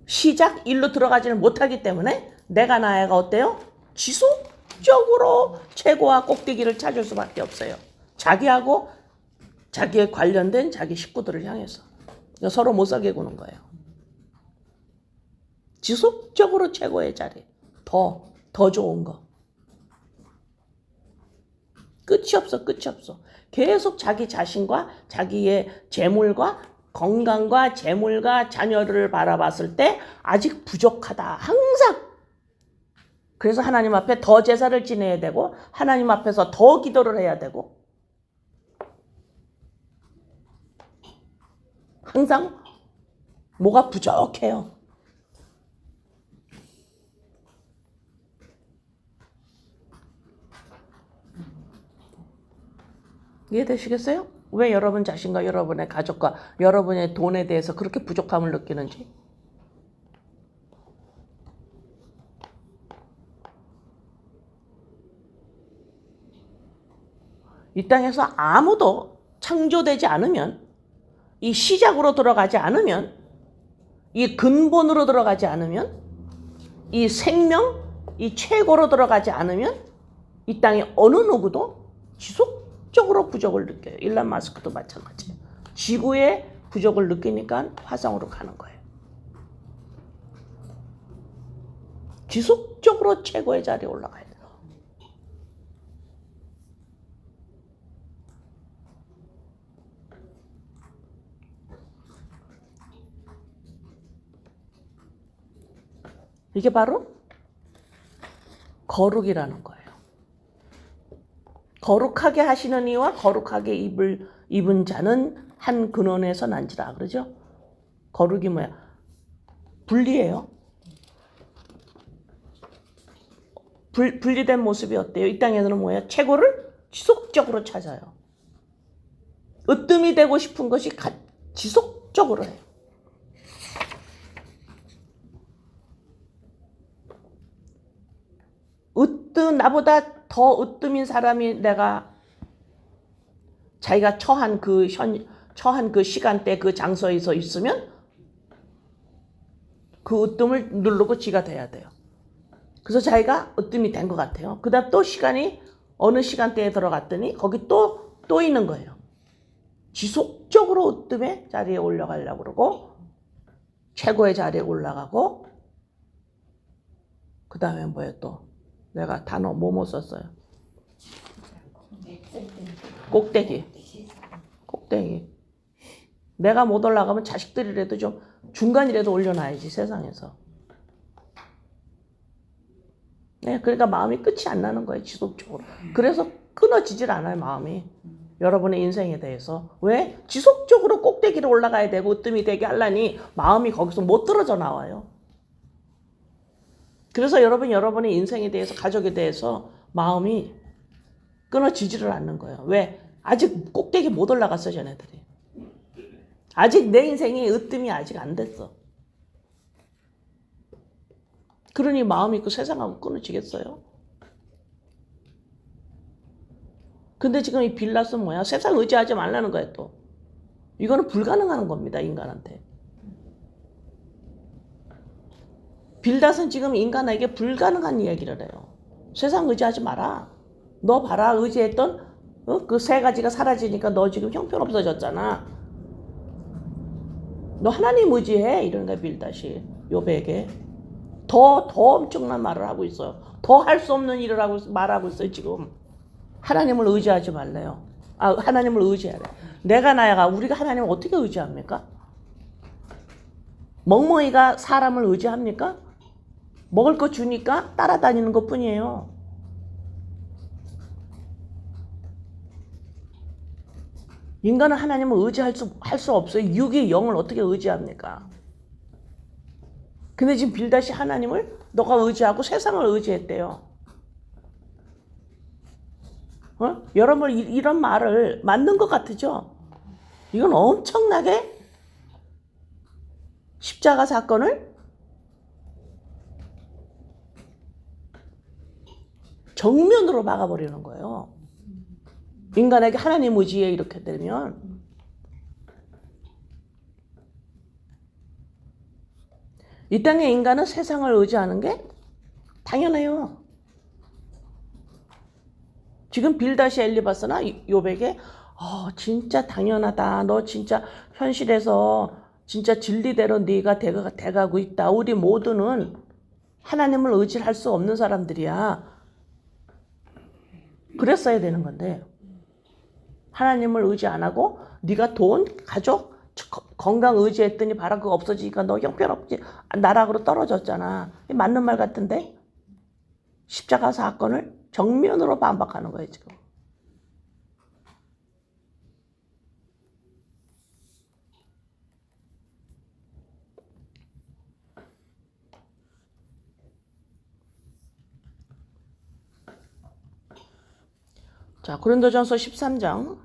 시작, 일로 들어가지는 못하기 때문에 내가 나야가 어때요? 지속적으로 최고와 꼭대기를 찾을 수밖에 없어요. 자기하고 자기에 관련된 자기 식구들을 향해서. 그러니까 서로 못 살게 구는 거예요. 지속적으로 최고의 자리, 더 좋은 거. 끝이 없어. 계속 자기 자신과 자기의 재물과 건강과 재물과 자녀를 바라봤을 때 아직 부족하다. 항상. 그래서 하나님 앞에 더 제사를 지내야 되고, 하나님 앞에서 더 기도를 해야 되고, 항상 뭐가 부족해요. 이해되시겠어요? 왜 여러분 자신과 여러분의 가족과 여러분의 돈에 대해서 그렇게 부족함을 느끼는지? 이 땅에서 아무도 창조되지 않으면, 이 시작으로 들어가지 않으면, 이 근본으로 들어가지 않으면, 이 생명, 이 최고로 들어가지 않으면 이 땅에 어느 누구도 지속적으로 부족을 느껴요. 일론 마스크도 마찬가지예요. 지구의 부족을 느끼니까 화성으로 가는 거예요. 지속적으로 최고의 자리에 올라가야 돼요. 이게 바로 거룩이라는 거예요. 거룩하게 하시는 이와 거룩하게 입은 자는 한 근원에서 난지라 그러죠. 거룩이 뭐야? 분리예요. 분리된 모습이 어때요? 이 땅에서는 뭐야? 최고를 지속적으로 찾아요. 으뜸이 되고 싶은 것이 지속적으로 해요. 나보다 더 으뜸인 사람이 내가 자기가 처한 그 시간대 그 장소에서 있으면 그 으뜸을 누르고 지가 돼야 돼요. 그래서 자기가 으뜸이 된 것 같아요. 그 다음 또 시간이 어느 시간대에 들어갔더니 거기 또 있는 거예요. 지속적으로 으뜸의 자리에 올라가려고 그러고 최고의 자리에 올라가고 그 다음에 뭐예요 또? 내가 단어 뭐뭐 썼어요? 꼭대기. 내가 못 올라가면 자식들이라도 좀 중간이라도 올려놔야지 세상에서. 네, 그러니까 마음이 끝이 안 나는 거예요 지속적으로. 그래서 끊어지질 않아요 마음이. 여러분의 인생에 대해서. 왜? 지속적으로 꼭대기로 올라가야 되고 으뜸이 되게 하려니 마음이 거기서 못 떨어져 나와요. 그래서 여러분의 인생에 대해서 가족에 대해서 마음이 끊어지지를 않는 거예요. 왜? 아직 꼭대기 못 올라갔어 쟤네들이. 아직 내 인생의 으뜸이 아직 안 됐어. 그러니 마음이 그 세상하고 끊어지겠어요? 근데 지금 이 빌라스는 뭐야? 세상 의지하지 말라는 거야 또. 이거는 불가능한 겁니다 인간한테. 빌닷은 지금 인간에게 불가능한 이야기를 해요. 세상 의지하지 마라. 너 봐라 의지했던 그 세 가지가 사라지니까 너 지금 형편없어졌잖아. 너 하나님 의지해 이런 거야 빌닷이 욥에게. 더 엄청난 말을 하고 있어요. 더 할 수 없는 일을 말하고 있어요 지금. 하나님을 의지하지 말래요. 하나님을 의지하래. 내가 나야가 우리가 하나님을 어떻게 의지합니까? 멍멍이가 사람을 의지합니까? 먹을 거 주니까 따라다니는 것 뿐이에요. 인간은 하나님을 의지할 수 없어요. 육의 영을 어떻게 의지합니까? 근데 지금 빌닷이 하나님을 너가 의지하고 세상을 의지했대요. 여러분 이런 말을 맞는 것 같으죠? 이건 엄청나게 십자가 사건을 정면으로 막아버리는 거예요. 인간에게 하나님 의지에 이렇게 되면. 이 땅의 인간은 세상을 의지하는 게 당연해요. 지금 빌닷이 엘리바스나 욥에게 진짜 당연하다. 너 진짜 현실에서 진짜 진리대로 네가 돼가고 있다. 우리 모두는 하나님을 의지할 수 없는 사람들이야. 그랬어야 되는 건데 하나님을 의지 안 하고 네가 돈, 가족, 건강 의지했더니 바로 그거 없어지니까 너 형편없지. 나락으로 떨어졌잖아. 맞는 말 같은데 십자가 사건을 정면으로 반박하는 거예요 지금. 자, 고린도전서 13장.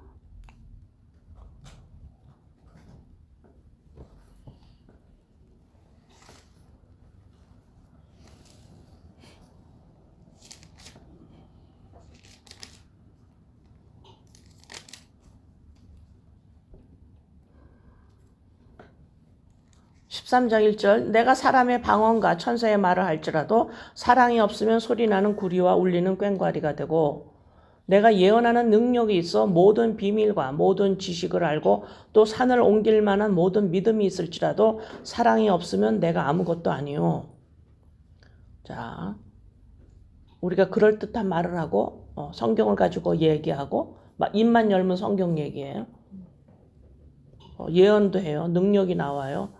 13장 1절 내가 사람의 방언과 천사의 말을 할지라도 사랑이 없으면 소리나는 구리와 울리는 꽹과리가 되고 내가 예언하는 능력이 있어 모든 비밀과 모든 지식을 알고 또 산을 옮길 만한 모든 믿음이 있을지라도 사랑이 없으면 내가 아무것도 아니요. 자, 우리가 그럴듯한 말을 하고 성경을 가지고 얘기하고 막 입만 열면 성경 얘기예요. 예언도 해요. 능력이 나와요.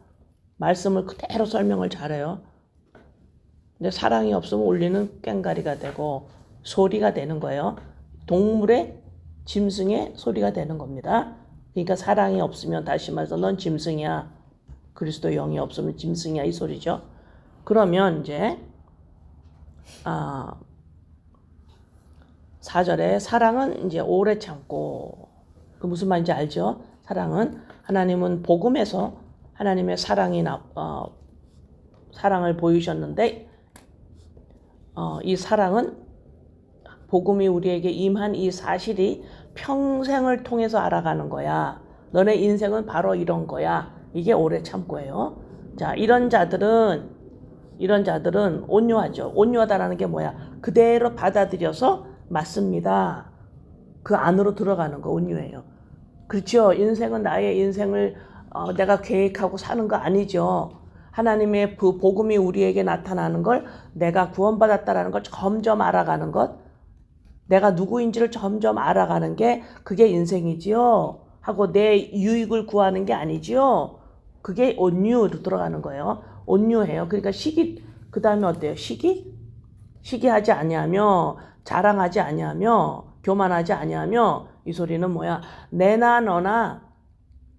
말씀을 그대로 설명을 잘해요. 근데 사랑이 없으면 울리는 꽹과리가 되고 소리가 되는 거예요. 동물의 짐승의 소리가 되는 겁니다. 그러니까 사랑이 없으면 다시 말해서 넌 짐승이야. 그리스도 영이 없으면 짐승이야 이 소리죠. 그러면 이제 4절에 사랑은 이제 오래 참고 그 무슨 말인지 알죠? 사랑은 하나님은 복음에서 하나님의 사랑을 보이셨는데 이 사랑은 복음이 우리에게 임한 이 사실이 평생을 통해서 알아가는 거야. 너네 인생은 바로 이런 거야. 이게 오래 참고예요. 자, 이런 자들은 온유하죠. 온유하다라는 게 뭐야? 그대로 받아들여서 맞습니다. 그 안으로 들어가는 거 온유해요. 그렇죠. 인생은 나의 인생을 내가 계획하고 사는 거 아니죠. 하나님의 그 복음이 우리에게 나타나는 걸 내가 구원받았다라는 걸 점점 알아가는 것. 내가 누구인지를 점점 알아가는 게 그게 인생이지요. 하고 내 유익을 구하는 게 아니지요. 그게 온유로 들어가는 거예요. 온유해요. 그러니까 그 다음에 어때요? 시기하지 아니하며 자랑하지 아니하며 교만하지 아니하며 이 소리는 뭐야? 내나 너나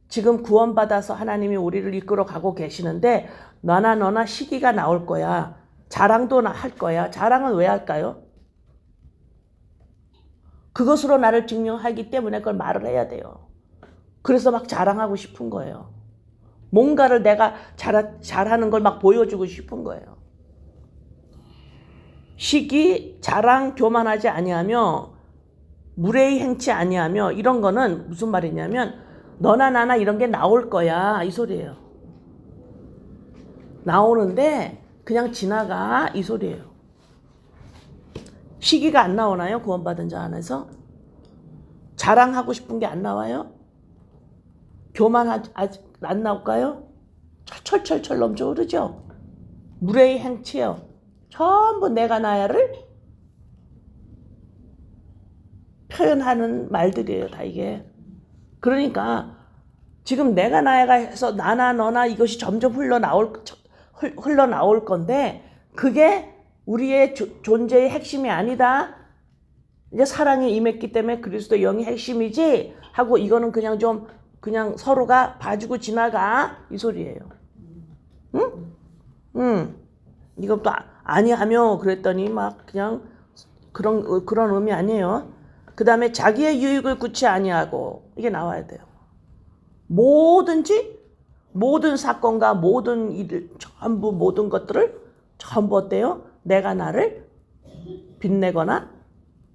지금 구원받아서 하나님이 우리를 이끌어 가고 계시는데 나나 너나 시기가 나올 거야. 자랑도 할 거야. 자랑은 왜 할까요? 그것으로 나를 증명하기 때문에 그걸 말을 해야 돼요. 그래서 막 자랑하고 싶은 거예요. 뭔가를 내가 잘하는 걸 막 보여주고 싶은 거예요. 시기, 자랑, 교만하지 아니하며 무례히 행치 아니하며 이런 거는 무슨 말이냐면 너나 나나 이런 게 나올 거야 이 소리예요. 나오는데 그냥 지나가 이 소리예요. 시기가 안 나오나요? 구원받은 자 안에서? 자랑하고 싶은 게 안 나와요? 교만하지 안 나올까요? 철철철 넘쳐 흐르죠? 무례히 행치요. 전부 내가 나야를 표현하는 말들이에요. 다 이게. 그러니까 지금 내가 나야가 해서 나나 너나 이것이 점점 흘러나올 건데 그게 우리의 존재의 핵심이 아니다. 이제 사랑이 임했기 때문에 그리스도 영이 핵심이지 하고 이거는 그냥 서로가 봐주고 지나가 이 소리예요. 응? 이것도 아니하며 그랬더니 막 그냥 그런 의미 아니에요. 그 다음에 자기의 유익을 구치 아니하고 이게 나와야 돼요. 모든 사건과 모든 일 전부 모든 것들을 전부 어때요? 내가 나를 빛내거나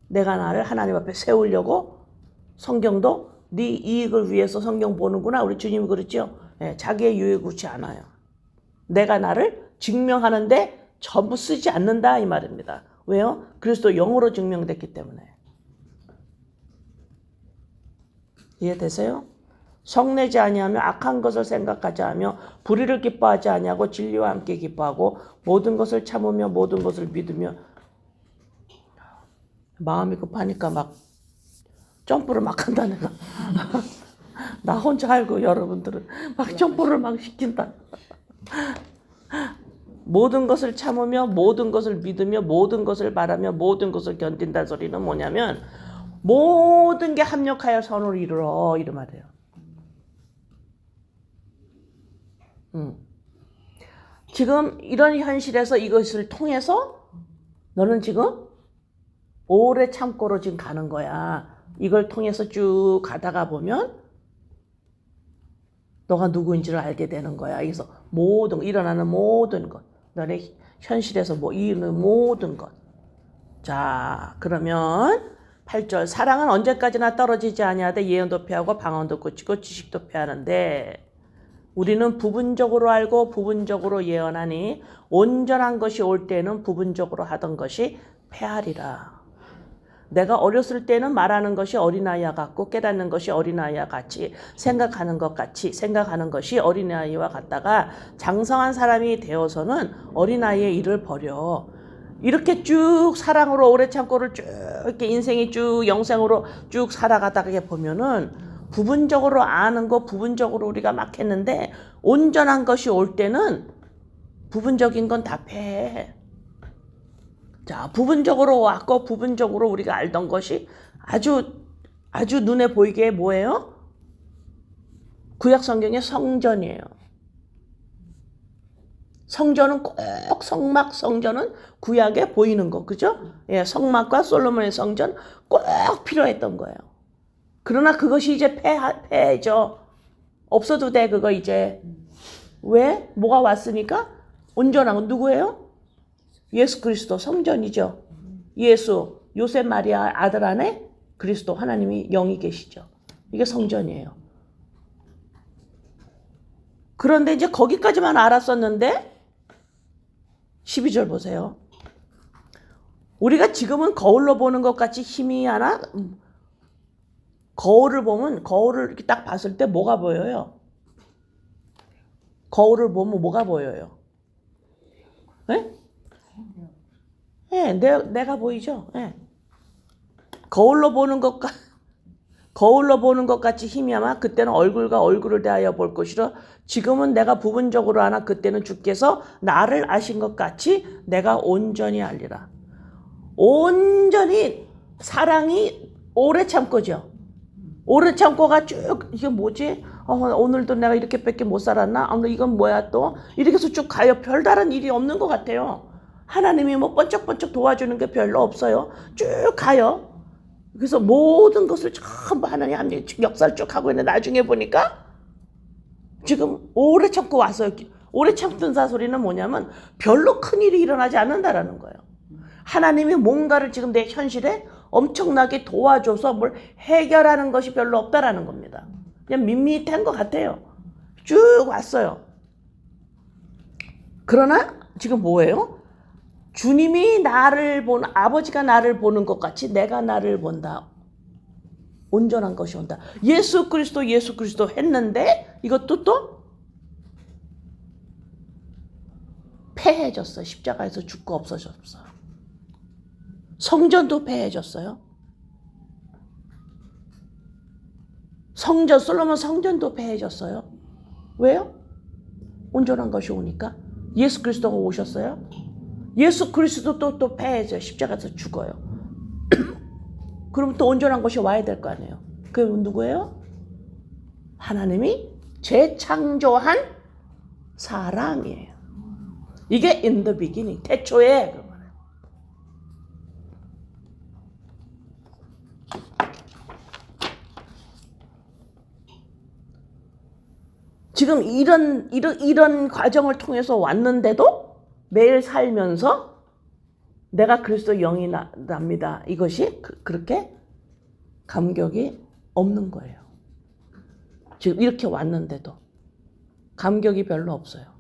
내가 나를 하나님 앞에 세우려고 성경도 네 이익을 위해서 성경 보는구나. 우리 주님이 그랬죠. 네, 자기의 유익을 구치 않아요. 내가 나를 증명하는데 전부 쓰지 않는다 이 말입니다. 왜요? 그리스도 영으로 증명됐기 때문에. 이해되세요? 성내지 아니하며 악한 것을 생각하지 않으며 불의를 기뻐하지 아니하고 진리와 함께 기뻐하고 모든 것을 참으며 모든 것을 믿으며 마음이 급하니까 막 점프를 막 한다 내가. 나 혼자 알고 여러분들은 막 점프를 막 시킨다. 모든 것을 참으며 모든 것을 믿으며 모든 것을 바라며 모든 것을 견딘다는 소리는 뭐냐면 모든 게 합력하여 선을 이루어 이런 말이에요. 지금 이런 현실에서 이것을 통해서 너는 지금 오래 참고로 지금 가는 거야. 이걸 통해서 쭉 가다가 보면 너가 누구인지를 알게 되는 거야. 그래서 일어나는 모든 것, 너의 현실에서 이루는 모든 것. 자, 그러면 8절 사랑은 언제까지나 떨어지지 아니하되 예언도 피하고 방언도 고치고 지식도 피하는데 우리는 부분적으로 알고 부분적으로 예언하니 온전한 것이 올 때는 부분적으로 하던 것이 패하리라. 내가 어렸을 때는 말하는 것이 어린아이와 같고 깨닫는 것이 어린아이와 같이 생각하는 것 같이 생각하는 것이 어린아이와 같다가 장성한 사람이 되어서는 어린아이의 일을 버려. 이렇게 쭉 사랑으로 오래 참고를 쭉 이렇게 인생이 쭉 영생으로 쭉 살아가다가 보면은 부분적으로 아는 거 부분적으로 우리가 막 했는데 온전한 것이 올 때는 부분적인 건 다 패해. 자, 부분적으로 왔고 부분적으로 우리가 알던 것이 아주 눈에 보이게 뭐예요? 구약 성경의 성전이에요. 성전은 꼭 성막 성전은 구약에 보이는 거, 그죠? 예, 성막과 솔로몬의 성전 꼭 필요했던 거예요. 그러나 그것이 이제 패해져. 없어도 돼, 그거 이제. 왜? 뭐가 왔으니까? 온전한 건 누구예요? 예수 그리스도 성전이죠. 예수, 요셉 마리아 아들 안에 그리스도 하나님이 영이 계시죠. 이게 성전이에요. 그런데 이제 거기까지만 알았었는데 12절 보세요. 우리가 지금은 거울로 보는 것 같이 희미하나 거울을 보면 거울을 이렇게 딱 봤을 때 뭐가 보여요? 거울을 보면 뭐가 보여요? 네? 네, 내가 보이죠? 네. 거울로 보는 것 같이 희미하나 그때는 얼굴과 얼굴을 대하여 볼 것이라 지금은 내가 부분적으로 하나 그때는 주께서 나를 아신 것 같이 내가 온전히 알리라. 온전히 사랑이 오래 참고죠. 오래 참고가 쭉 이게 뭐지? 오늘도 내가 이렇게밖에 못 살았나? 이건 뭐야 또? 이렇게 해서 쭉 가요. 별다른 일이 없는 것 같아요. 하나님이 뭐 번쩍번쩍 도와주는 게 별로 없어요. 쭉 가요. 그래서 모든 것을 전부 하나님 역사를 쭉 하고 있는데 나중에 보니까 지금 오래 참고 왔어요. 오래 참던 사소리는 뭐냐면 별로 큰일이 일어나지 않는다라는 거예요. 하나님이 뭔가를 지금 내 현실에 엄청나게 도와줘서 뭘 해결하는 것이 별로 없다라는 겁니다. 그냥 밋밋한 것 같아요. 쭉 왔어요. 그러나 지금 뭐예요? 주님이 아버지가 나를 보는 것 같이 내가 나를 본다. 온전한 것이 온다. 예수 그리스도 했는데 이것도 또 패해졌어요. 십자가에서 죽고 없어졌어요. 성전도 패해졌어요. 솔로몬 성전도 패해졌어요. 왜요? 온전한 것이 오니까. 예수 그리스도가 오셨어요. 예수 그리스도 또 패해져요. 십자가에서 죽어요. 그럼 또 온전한 것이 와야 될 거 아니에요. 그게 누구예요? 하나님이 재창조한 사람이에요. 이게 in the beginning, 태초에. 지금 이런 과정을 통해서 왔는데도 매일 살면서 내가 그리스도 영이 납니다. 이것이 그렇게 감격이 없는 거예요. 지금 이렇게 왔는데도 감격이 별로 없어요.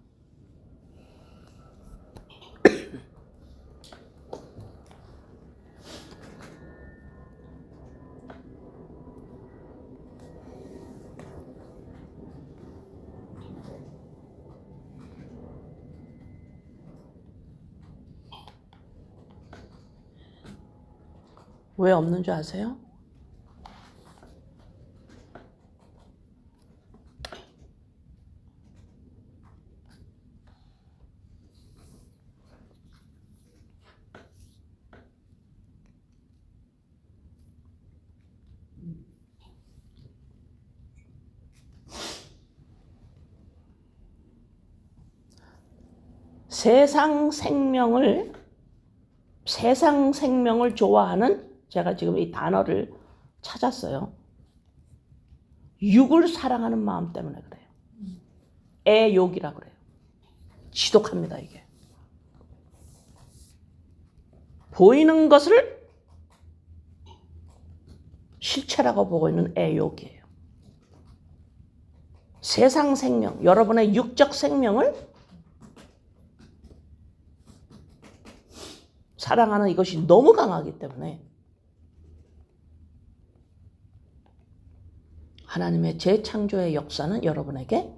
왜 없는 줄 아세요? 세상 생명을 좋아하는 제가 지금 이 단어를 찾았어요. 육을 사랑하는 마음 때문에 그래요. 애욕이라고 그래요. 지독합니다, 이게. 보이는 것을 실체라고 보고 있는 애욕이에요. 세상 생명, 여러분의 육적 생명을 사랑하는 이것이 너무 강하기 때문에 하나님의 재창조의 역사는 여러분에게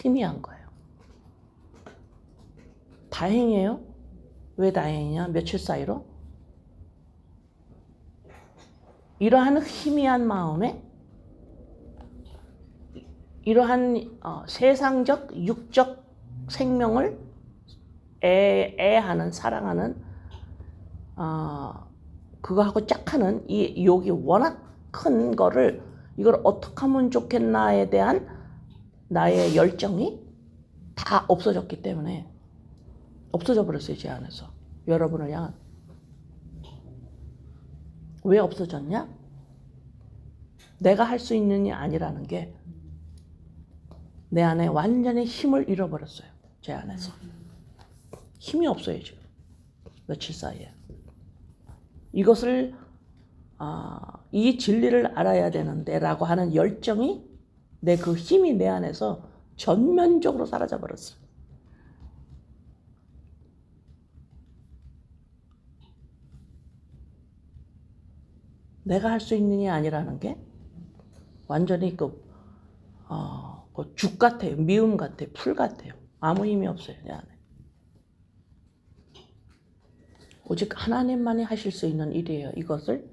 희미한 거예요. 다행이에요. 왜 다행이냐? 며칠 사이로 이러한 희미한 마음에 이러한 세상적 육적 생명을 애하는 사랑하는 그거하고 짝하는 이 욕이 워낙 큰 거를 이걸 어떻게 하면 좋겠나에 대한 나의 열정이 다 없어졌기 때문에 없어져 버렸어요. 제 안에서. 여러분을 향한. 왜 없어졌냐? 내가 할 수 있는 게 아니라는 게 내 안에 완전히 힘을 잃어버렸어요. 제 안에서. 힘이 없어요. 지금. 며칠 사이에. 이것을 이 진리를 알아야 되는데 라고 하는 열정이 내 그 힘이 내 안에서 전면적으로 사라져 버렸어요. 내가 할 수 있는 게 아니라는 게 완전히 죽 같아요. 미움 같아요. 풀 같아요. 아무 힘이 없어요. 내 안에. 오직 하나님만이 하실 수 있는 일이에요. 이것을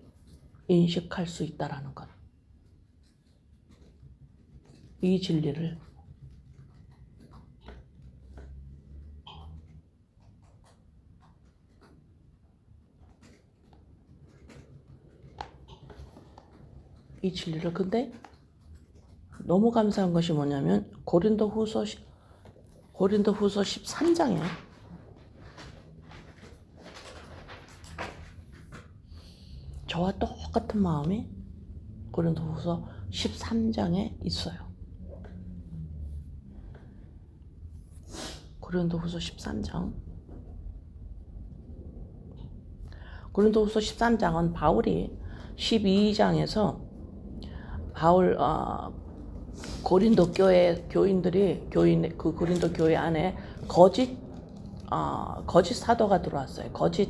인식할 수 있다라는 것. 이 진리를 근데 너무 감사한 것이 뭐냐면 고린도후서 13장에 저와 똑같은 마음이 고린도후서 13장에 있어요. 고린도후서 13장. 고린도후서 13장은 바울이 12장에서 고린도 교회 교인들이 그 고린도 교회 안에 거짓 사도가 들어왔어요. 거짓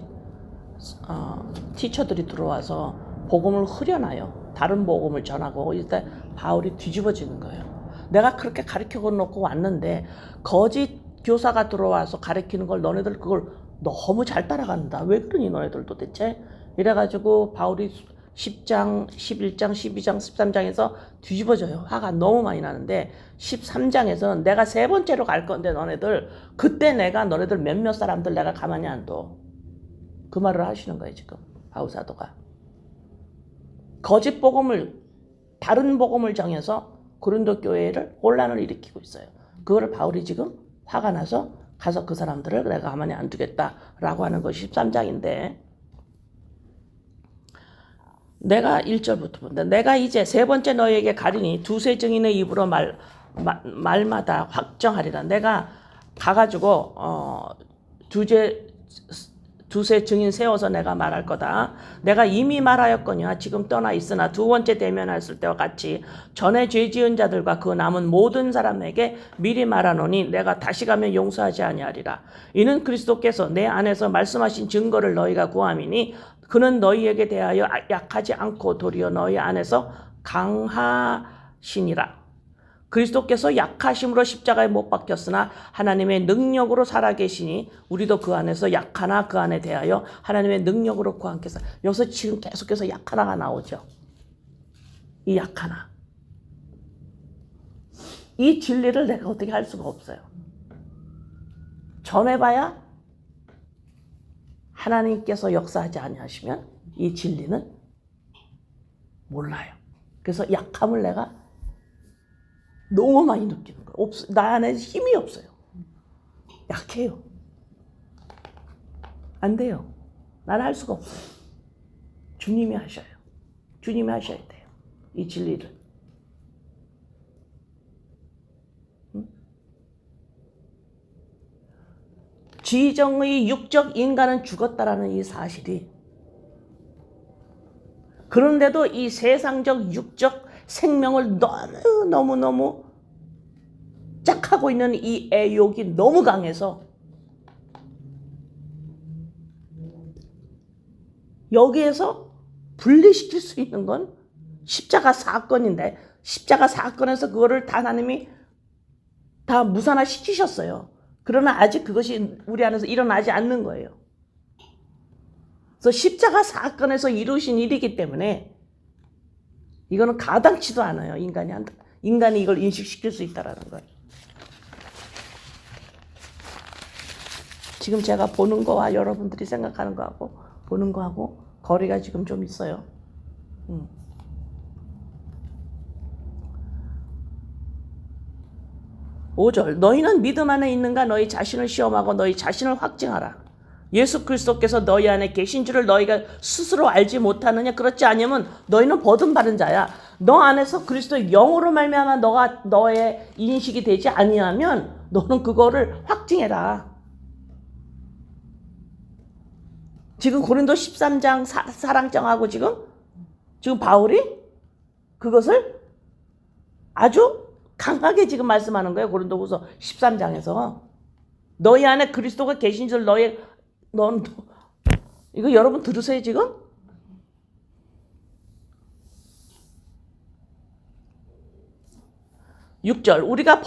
티처들이 들어와서 복음을 흐려놔요. 다른 복음을 전하고 일단 바울이 뒤집어지는 거예요. 내가 그렇게 가르쳐 놓고 왔는데 거짓 교사가 들어와서 가르치는 걸 너네들 그걸 너무 잘 따라간다. 왜 그러니 너네들 도대체? 이래가지고 바울이 10장, 11장, 12장, 13장에서 뒤집어져요. 화가 너무 많이 나는데 13장에서 내가 세 번째로 갈 건데 너네들 그때 내가 너네들 몇몇 사람들 내가 가만히 안 둬. 그 말을 하시는 거예요. 지금 바울 사도가. 거짓 복음을 다른 복음을 정해서 고린도 교회를 혼란을 일으키고 있어요. 그거를 바울이 지금 화가 나서 가서 그 사람들을 내가 가만히 안 두겠다라고 하는 것이 13장인데 내가 1절부터 본다. 내가 이제 세 번째 너희에게 가리니 두세 증인의 입으로 말마다 확정하리라. 내가 가가지고 두세 증인 세워서 내가 말할 거다. 내가 이미 말하였거니와 지금 떠나 있으나 두 번째 대면했을 때와 같이 전에 죄 지은 자들과 그 남은 모든 사람에게 미리 말하노니 내가 다시 가면 용서하지 아니하리라. 이는 그리스도께서 내 안에서 말씀하신 증거를 너희가 구함이니 그는 너희에게 대하여 약하지 않고 도리어 너희 안에서 강하시니라. 그리스도께서 약하심으로 십자가에 못 박혔으나 하나님의 능력으로 살아계시니 우리도 그 안에서 약하나 그 안에 대하여 하나님의 능력으로 그 안에서 여기서 지금 계속해서 약하나가 나오죠. 이 약하나. 이 진리를 내가 어떻게 할 수가 없어요. 전해봐야 하나님께서 역사하지 아니하시면 이 진리는 몰라요. 그래서 약함을 내가 너무 많이 느끼는 거예요. 나 안에 힘이 없어요. 약해요. 안 돼요. 난 할 수가 없어요. 주님이 하셔요. 주님이 하셔야 돼요. 이 진리를. 지정의 육적 인간은 죽었다라는 이 사실이 그런데도 이 세상적 육적 생명을 너무 집착하고 있는 이 애욕이 너무 강해서 여기에서 분리시킬 수 있는 건 십자가 사건인데, 십자가 사건에서 그거를 다 하나님이 다 무산화시키셨어요. 그러나 아직 그것이 우리 안에서 일어나지 않는 거예요. 그래서 십자가 사건에서 이루신 일이기 때문에 이거는 가당치도 않아요. 인간이 이걸 인식시킬 수 있다는 거예요. 지금 제가 보는 거와 여러분들이 생각하는 거하고 보는 거하고 거리가 지금 좀 있어요. 5절, 너희는 믿음 안에 있는가? 너희 자신을 시험하고 너희 자신을 확증하라. 예수 그리스도께서 너희 안에 계신 줄을 너희가 스스로 알지 못하느냐? 그렇지 않으면 너희는 버든받은 자야. 너 안에서 그리스도의 영으로 말미암아 너의 인식이 되지 아니하면 너는 그거를 확증해라. 지금 고린도 13장 사랑장하고 지금 바울이 그것을 아주 강하게 지금 말씀하는 거예요. 고린도후서 13장에서 너희 안에 그리스도가 계신 줄 이거 여러분 들으세요 지금? (6절) 우리가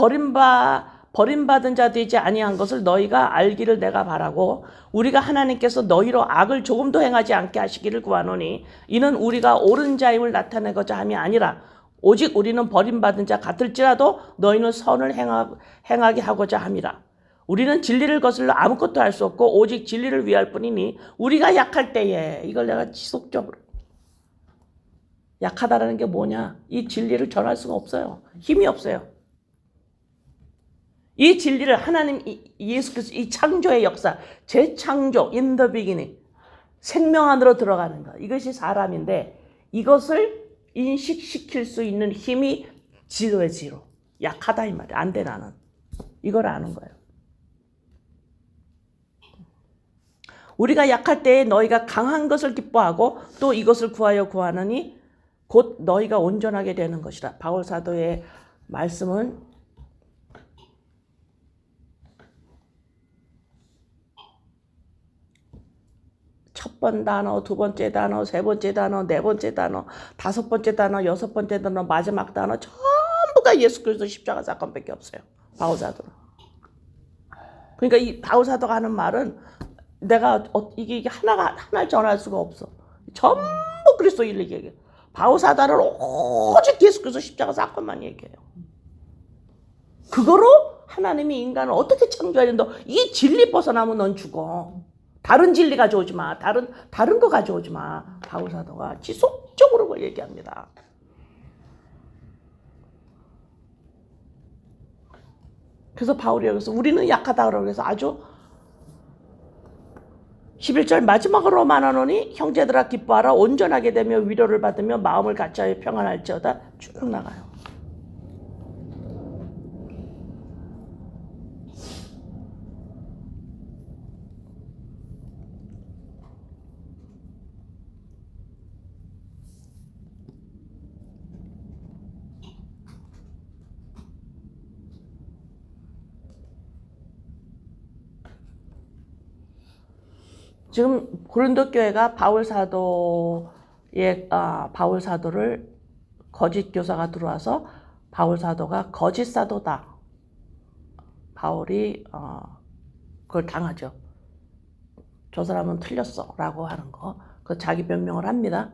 버림받은 자 되지 아니한 것을 너희가 알기를 내가 바라고, 우리가 하나님께서 너희로 악을 조금도 행하지 않게 하시기를 구하노니 이는 우리가 옳은 자임을 나타내고자 함이 아니라 오직 우리는 버림받은 자 같을지라도 너희는 선을 행하게 하고자 함이라. 우리는 진리를 거슬러 아무것도 할 수 없고 오직 진리를 위할 뿐이니 우리가 약할 때에, 이걸 내가 지속적으로, 약하다라는 게 뭐냐? 이 진리를 전할 수가 없어요. 힘이 없어요. 이 진리를 하나님, 예수 그리스도 이 창조의 역사, 재창조, in the beginning, 생명 안으로 들어가는 것, 이것이 사람인데 이것을 인식시킬 수 있는 힘이 지도의 지로. 약하다 이 말이야. 안 돼 나는. 이걸 아는 거예요. 우리가 약할 때에 너희가 강한 것을 기뻐하고 또 이것을 구하느니 곧 너희가 온전하게 되는 것이다. 바울 사도의 말씀은 첫 번 단어, 두 번째 단어, 세 번째 단어, 네 번째 단어, 다섯 번째 단어, 여섯 번째 단어, 마지막 단어 전부가 예수 그리스도 십자가 사건밖에 없어요. 바울 사도는. 그러니까 이 바울 사도가 하는 말은 내가 이게 하나를 전할 수가 없어. 전부 그리스도 일 얘기해요. 바울 사도는 오직 예수 그리스도 십자가 사건만 얘기해요. 그거로 하나님이 인간을 어떻게 창조해야 된다. 이 진리 벗어나면 넌 죽어. 다른 진리 가져오지 마. 다른 거 가져오지 마. 바울 사도가 지속적으로 그걸 얘기합니다. 그래서 바울이 여기서 우리는 약하다고 해서 아주 11절 마지막으로 말하노니 형제들아 기뻐하라. 온전하게 되며 위로를 받으며 마음을 같이하여 평안할지어다. 쭉 나가요. 지금 고린도 교회가 바울 사도를 거짓 교사가 들어와서 바울 사도가 거짓 사도다. 바울이 그걸 당하죠. 저 사람은 틀렸어라고 하는 거. 그 자기 변명을 합니다.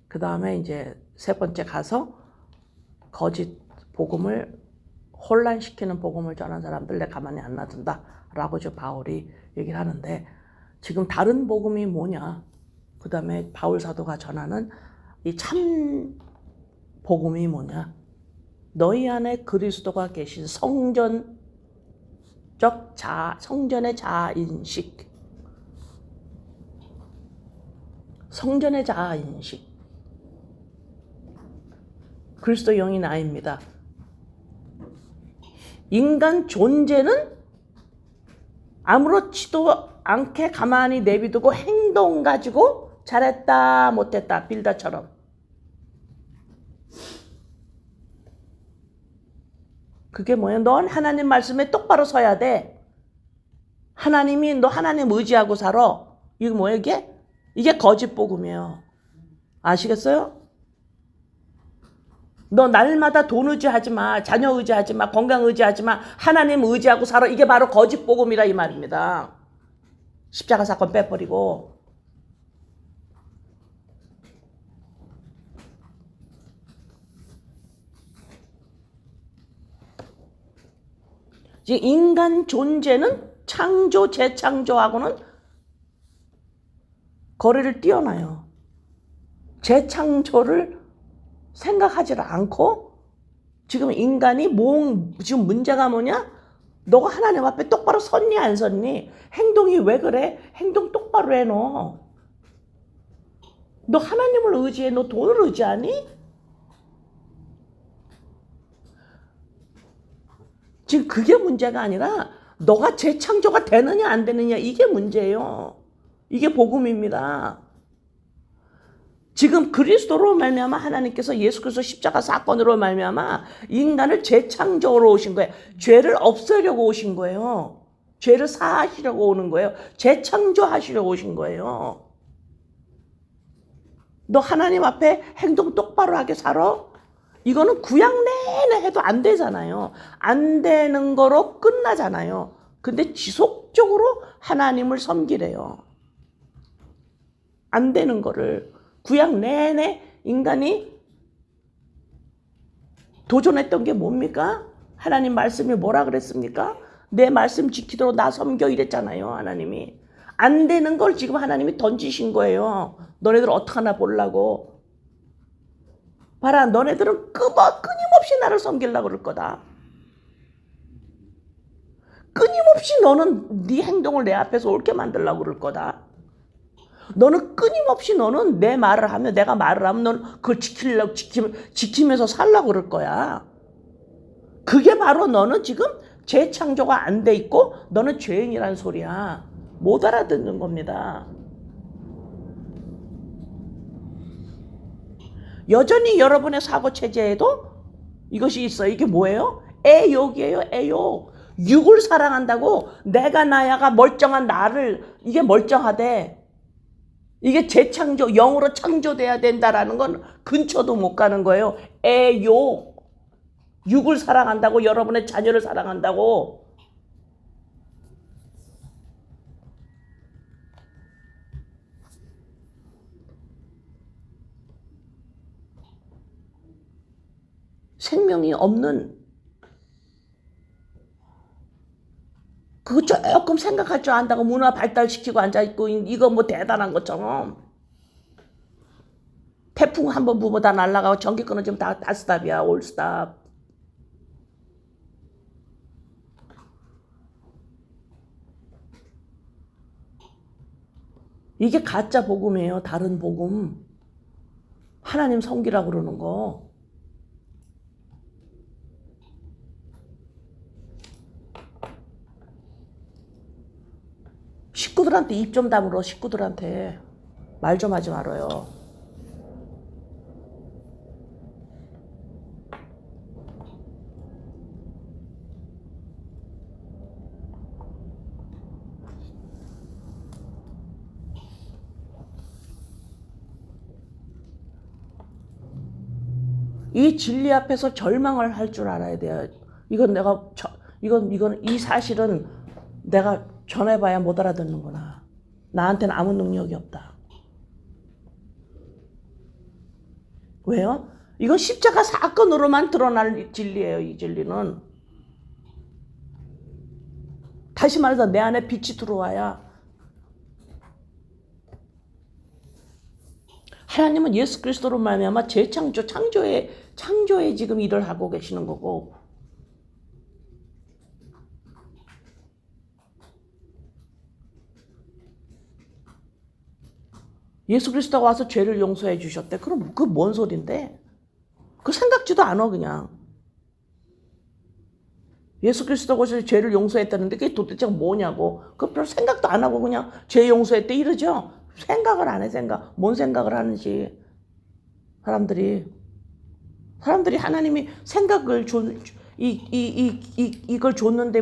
그 다음에 이제 세 번째 가서 거짓 복음을 혼란시키는 복음을 전한 사람들 내 가만히 안 놔둔다라고 저 바울이 얘기를 하는데. 지금 다른 복음이 뭐냐? 그 다음에 바울 사도가 전하는 이 참 복음이 뭐냐? 너희 안에 그리스도가 계신 성전의 자아인식. 성전의 자아인식. 그리스도 영이 나입니다. 인간 존재는 아무렇지도 않게 가만히 내비두고 행동 가지고 잘했다 못했다 빌다처럼. 그게 뭐예요? 넌 하나님 말씀에 똑바로 서야 돼. 하나님이 너 하나님 의지하고 살아. 이게 뭐예요 이게? 이게 거짓 복음이에요. 아시겠어요? 너 날마다 돈 의지하지 마. 자녀 의지하지 마. 건강 의지하지 마. 하나님 의지하고 살아. 이게 바로 거짓 복음이라 이 말입니다. 십자가 사건 빼버리고. 인간 존재는 창조, 재창조하고는 거리를 뛰어나요. 재창조를 생각하지 않고 지금 인간이 지금 문제가 뭐냐? 너가 하나님 앞에 똑바로 섰니 안 섰니? 행동이 왜 그래? 행동 똑바로 해 너. 너 하나님을 의지해? 너 돈을 의지하니? 지금 그게 문제가 아니라 너가 재창조가 되느냐 안 되느냐 이게 문제예요. 이게 복음입니다. 지금 그리스도로 말미암아 하나님께서 예수 그리스도 십자가 사건으로 말미암아 인간을 재창조로 오신 거예요. 죄를 없애려고 오신 거예요. 죄를 사하시려고 오는 거예요. 재창조하시려고 오신 거예요. 너 하나님 앞에 행동 똑바로 하게 살아? 이거는 구약 내내 해도 안 되잖아요. 안 되는 거로 끝나잖아요. 근데 지속적으로 하나님을 섬기래요. 안 되는 거를 구약 내내 인간이 도전했던 게 뭡니까? 하나님 말씀이 뭐라 그랬습니까? 내 말씀 지키도록 나 섬겨 이랬잖아요. 하나님이. 안 되는 걸 지금 하나님이 던지신 거예요. 너네들 어떡하나 보려고. 봐라, 너네들은 끊임없이 나를 섬기려고 그럴 거다. 끊임없이 너는 네 행동을 내 앞에서 옳게 만들려고 그럴 거다. 너는 끊임없이 너는 내 말을 하면 내가 말을 하면 너는 그걸 지키면서 살려고 그럴 거야. 그게 바로 너는 지금 재창조가 안 돼 있고 너는 죄인이란 소리야. 못 알아듣는 겁니다. 여전히 여러분의 사고체제에도 이것이 있어요. 이게 뭐예요? 애욕이에요. 애욕. 육을 사랑한다고 내가 나야가 멀쩡한 나를 이게 멀쩡하대. 이게 재창조, 영으로 창조돼야 된다라는 건 근처도 못 가는 거예요. 애욕. 육을 사랑한다고 여러분의 자녀를 사랑한다고. 생명이 없는 그거 조금 생각할 줄 안다고 문화 발달시키고 앉아있고 이거 뭐 대단한 것처럼 태풍 한 번 부면 다 날아가고 전기 끊어지면 다 스탑이야. 올 스탑. 이게 가짜 복음이에요. 다른 복음. 하나님 섬기라고 그러는 거. 식구들한테 입 좀 다물어. 식구들한테 말 좀 하지 말아요. 이 진리 앞에서 절망을 할 줄 알아야 돼요. 이건 이 사실은 내가 전해봐야 못 알아듣는구나. 나한테는 아무 능력이 없다. 왜요? 이건 십자가 사건으로만 드러날 진리예요. 이 진리는. 다시 말해서 내 안에 빛이 들어와야. 하나님은 예수 그리스도로 말미암아 창조의 지금 일을 하고 계시는 거고. 예수 그리스도가 와서 죄를 용서해 주셨대. 그럼 그 뭔 소린데? 그 생각지도 않아 그냥. 예수 그리스도가 와서 죄를 용서했다는데 그게 도대체 뭐냐고. 그 별 생각도 안 하고 그냥 죄 용서했대 이러죠. 생각을 안 해. 뭔 생각을 하는지. 사람들이 하나님이 생각을 이걸 줬는데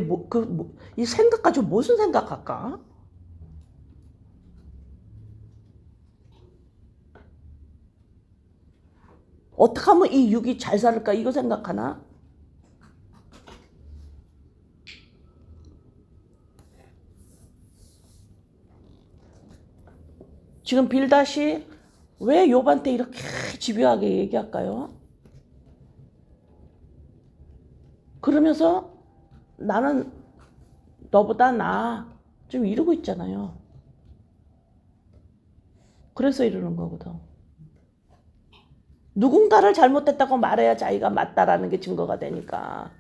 이 생각 가지고 무슨 생각할까? 어떻게 하면 이 육이 잘 살을까? 이거 생각하나? 지금 빌닷이 왜 욥한테 이렇게 집요하게 얘기할까요? 그러면서 나는 너보다 나아 좀 이러고 있잖아요. 그래서 이러는 거거든. 누군가를 잘못했다고 말해야 자기가 맞다라는 게 증거가 되니까.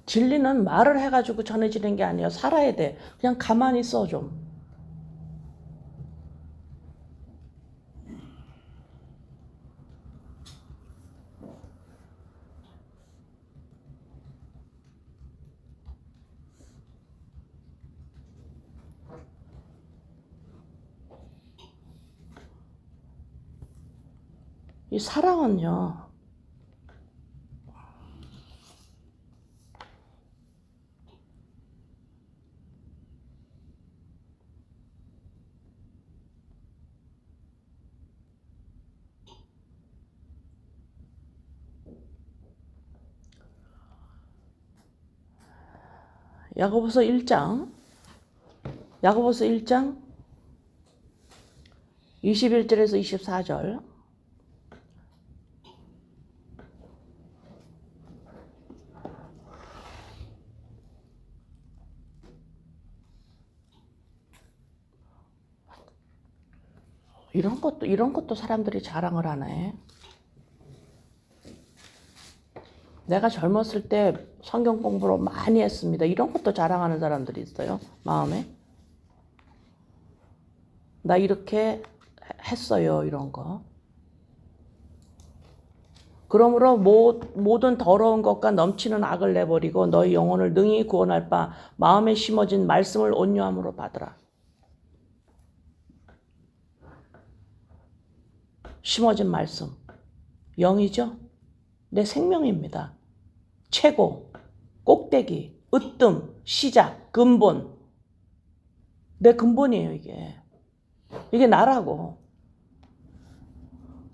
진리는 말을 해가지고 전해지는 게 아니에요. 살아야 돼. 그냥 가만히 있어 좀. 이 사랑은요. 야고보서 1장 21절에서 24절. 이런 것도 사람들이 자랑을 하네. 내가 젊었을 때 성경 공부를 많이 했습니다. 이런 것도 자랑하는 사람들이 있어요. 마음에. 나 이렇게 했어요. 이런 거. 그러므로 모든 더러운 것과 넘치는 악을 내버리고 너희 영혼을 능히 구원할 바 마음에 심어진 말씀을 온유함으로 받으라. 심어진 말씀. 영이죠? 내 생명입니다. 최고, 꼭대기, 으뜸, 시작, 근본. 내 근본이에요, 이게. 이게 나라고.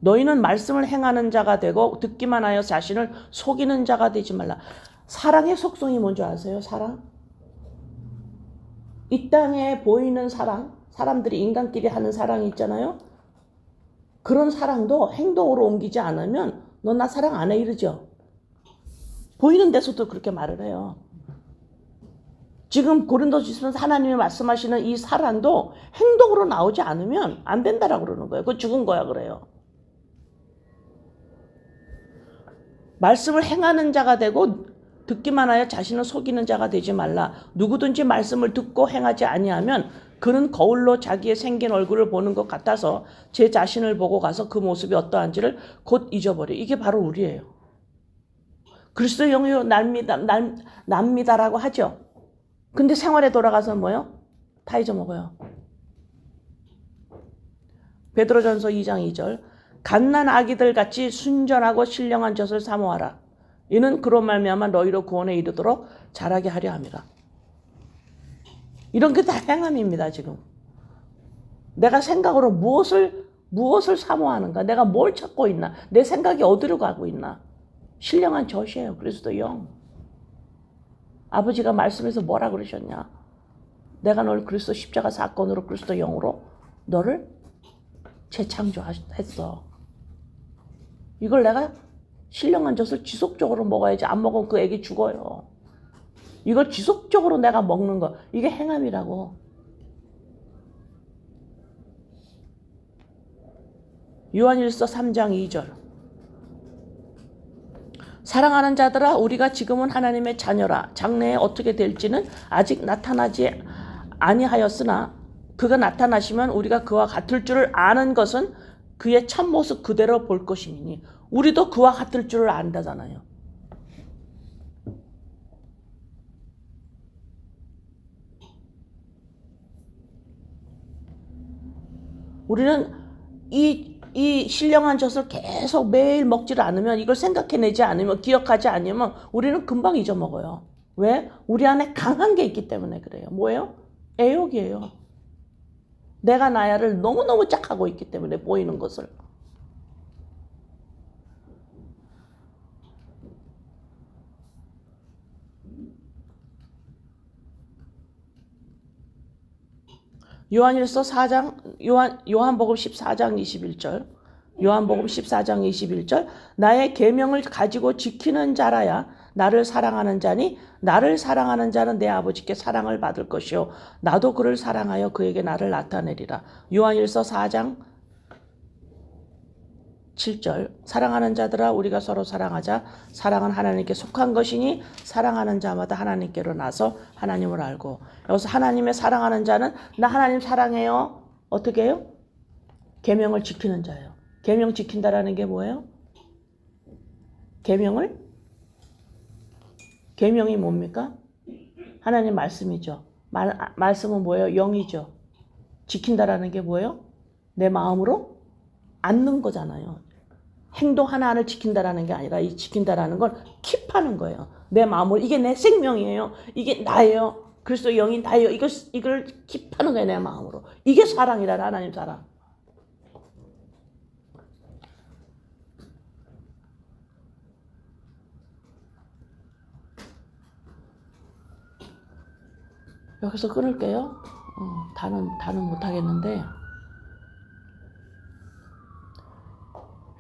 너희는 말씀을 행하는 자가 되고 듣기만 하여 자신을 속이는 자가 되지 말라. 사랑의 속성이 뭔지 아세요? 사랑? 이 땅에 보이는 사랑, 사람들이 인간끼리 하는 사랑이 있잖아요. 그런 사랑도 행동으로 옮기지 않으면 너 나 사랑 안 해 이러죠. 보이는 데서도 그렇게 말을 해요. 지금 고린도전서에서 하나님이 말씀하시는 이 사랑도 행동으로 나오지 않으면 안 된다라고 그러는 거예요. 그거 죽은 거야 그래요. 말씀을 행하는 자가 되고 듣기만 하여 자신을 속이는 자가 되지 말라. 누구든지 말씀을 듣고 행하지 아니하면 그는 거울로 자기의 생긴 얼굴을 보는 것 같아서 제 자신을 보고 가서 그 모습이 어떠한지를 곧 잊어버려. 이게 바로 우리예요. 그리스도의 영이요 납니다라고 하죠. 근데 생활에 돌아가서 뭐요? 다 잊어먹어요. 베드로전서 2장 2절. 갓난 아기들 같이 순전하고 신령한 젖을 사모하라. 이는 그로 말미암아 너희로 구원에 이르도록 자라게 하려 함이라. 이런 게 다 행함입니다. 지금 내가 생각으로 무엇을 사모하는가, 내가 뭘 찾고 있나, 내 생각이 어디로 가고 있나. 신령한 젖이에요. 그리스도 영. 아버지가 말씀에서 뭐라 그러셨냐? 내가 널 그리스도 십자가 사건으로 그리스도 영으로 너를 재창조했어. 이걸 내가 신령한 젖을 지속적으로 먹어야지. 안 먹으면 그 애기 죽어요. 이걸 지속적으로 내가 먹는 거, 이게 행함이라고. 요한일서 3장 2절. 사랑하는 자들아, 우리가 지금은 하나님의 자녀라. 장래에 어떻게 될지는 아직 나타나지 아니하였으나 그가 나타나시면 우리가 그와 같을 줄을 아는 것은 그의 참모습 그대로 볼 것이니. 우리도 그와 같을 줄을 안다잖아요. 우리는 이 신령한 젖을 계속 매일 먹지를 않으면, 이걸 생각해내지 않으면, 기억하지 않으면 우리는 금방 잊어먹어요. 왜? 우리 안에 강한 게 있기 때문에 그래요. 뭐예요? 애욕이에요. 내가 나야를 너무너무 짝하고 있기 때문에, 보이는 것을. 요한일서 4장, 요한복음 14장 21절. 요한복음 14장 21절. 나의 계명을 가지고 지키는 자라야 나를 사랑하는 자니, 나를 사랑하는 자는 내 아버지께 사랑을 받을 것이요 나도 그를 사랑하여 그에게 나를 나타내리라. 요한일서 4장 7절. 사랑하는 자들아, 우리가 서로 사랑하자. 사랑은 하나님께 속한 것이니 사랑하는 자마다 하나님께로 나서 하나님을 알고. 여기서 하나님의 사랑하는 자는, 나 하나님 사랑해요. 어떻게 해요? 계명을 지키는 자예요. 계명 지킨다라는 게 뭐예요? 계명이 뭡니까? 하나님 말씀이죠. 말씀은 뭐예요? 영이죠. 지킨다라는 게 뭐예요? 내 마음으로 앉는 거잖아요. 행동 하나하나를 지킨다라는 게 아니라, 이 지킨다라는 건 킵하는 거예요. 내 마음으로. 이게 내 생명이에요. 이게 나예요. 그리스도 영이 나예요. 이걸 킵하는 거예요. 내 마음으로. 이게 사랑이라, 하나님 사랑. 여기서 끊을게요. 다는 못하겠는데,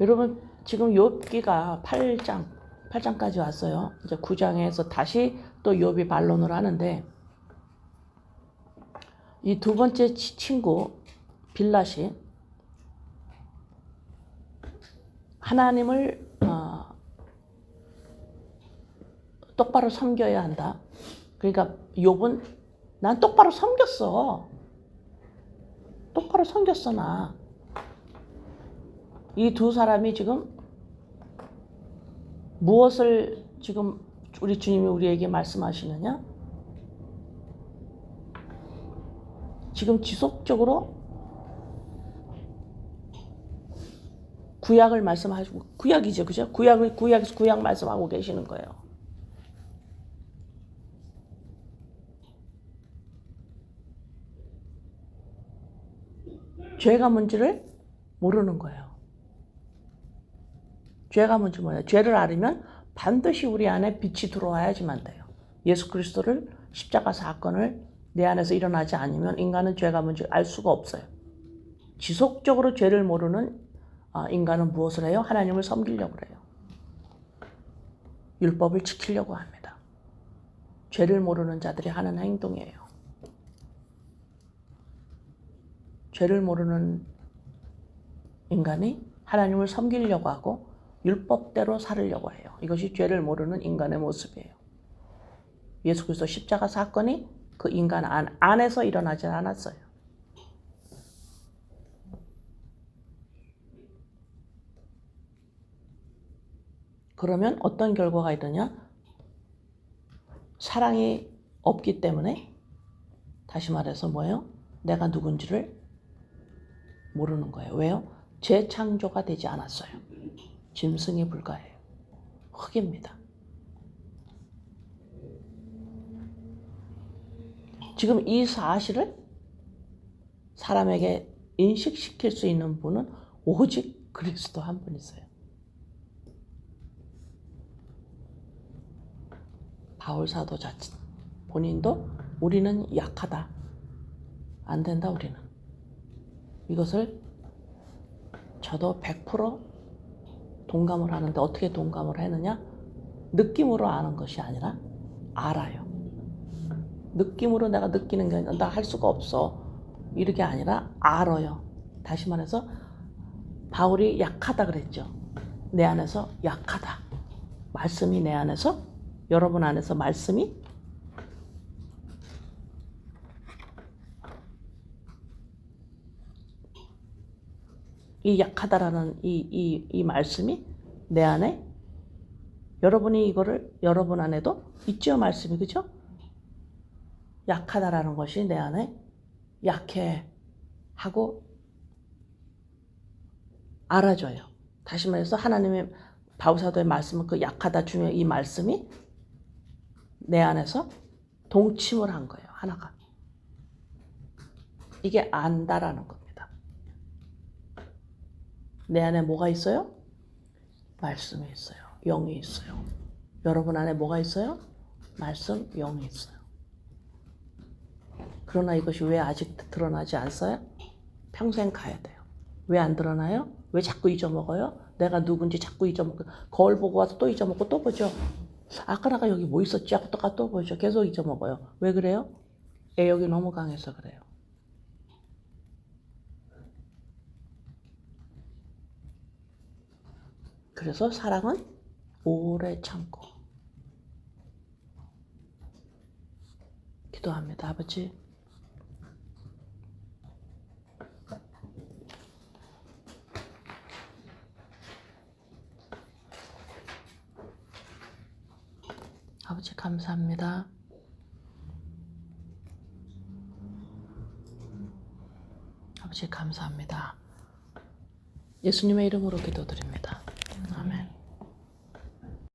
여러분 지금 욥기가 8장까지 왔어요. 이제 9장에서 다시 또 욥이 반론을 하는데, 이 두 번째 친구 빌닷이 하나님을 똑바로 섬겨야 한다. 그러니까 욥은, 난 똑바로 섬겼어. 똑바로 섬겼어 나. 이 두 사람이 지금 무엇을 지금 우리 주님이 우리에게 말씀하시느냐? 지금 지속적으로 구약을 말씀하시고, 구약이죠, 그죠? 구약에서 구약 말씀하고 계시는 거예요. 죄가 뭔지를 모르는 거예요. 죄가 뭔지 몰라요. 죄를 알으면 반드시 우리 안에 빛이 들어와야지만 돼요. 예수 그리스도를, 십자가 사건을 내 안에서 일어나지 않으면 인간은 죄가 뭔지 알 수가 없어요. 지속적으로 죄를 모르는 인간은 무엇을 해요? 하나님을 섬기려고 해요. 율법을 지키려고 합니다. 죄를 모르는 자들이 하는 행동이에요. 죄를 모르는 인간이 하나님을 섬기려고 하고 율법대로 살으려고 해요. 이것이 죄를 모르는 인간의 모습이에요. 예수 그리스도 십자가 사건이 그 인간 안에서 일어나지 않았어요. 그러면 어떤 결과가 있느냐? 사랑이 없기 때문에, 다시 말해서 뭐예요? 내가 누군지를 모르는 거예요. 왜요? 재창조가 되지 않았어요. 짐승에 불과해요. 흙입니다. 지금 이 사실을 사람에게 인식시킬 수 있는 분은 오직 그리스도 한 분이세요. 바울 사도 자신 본인도 우리는 약하다. 안 된다 우리는. 이것을 저도 100% 동감을 하는데, 어떻게 동감을 했느냐? 느낌으로 아는 것이 아니라 알아요. 느낌으로 내가 느끼는 게 아니라 나 할 수가 없어. 이렇게 아니라 알아요. 다시 말해서 바울이 약하다 그랬죠. 내 안에서 약하다. 말씀이 내 안에서, 여러분 안에서 말씀이 이 약하다라는 이 말씀이 내 안에, 여러분이 이거를 여러분 안에도 있죠, 말씀이. 그죠? 약하다라는 것이 내 안에 약해 하고 알아줘요. 다시 말해서 하나님의 바울사도의 말씀은 그 약하다 중에 이 말씀이 내 안에서 동침을 한 거예요. 하나가. 이게 안다라는 겁니다. 내 안에 뭐가 있어요? 말씀이 있어요. 영이 있어요. 여러분 안에 뭐가 있어요? 말씀, 영이 있어요. 그러나 이것이 왜 아직 드러나지 않았어요? 평생 가야 돼요. 왜 안 드러나요? 왜 자꾸 잊어먹어요? 내가 누군지 자꾸 잊어먹고 거울 보고 와서 또 잊어먹고 또 보죠. 아까 나가 여기 뭐 있었지 하고 또 보죠. 계속 잊어먹어요. 왜 그래요? 애욕이 너무 강해서 그래요. 그래서 사랑은 오래 참고 기도합니다. 아버지, 아버지 감사합니다. 아버지 감사합니다. 예수님의 이름으로 기도드립니다.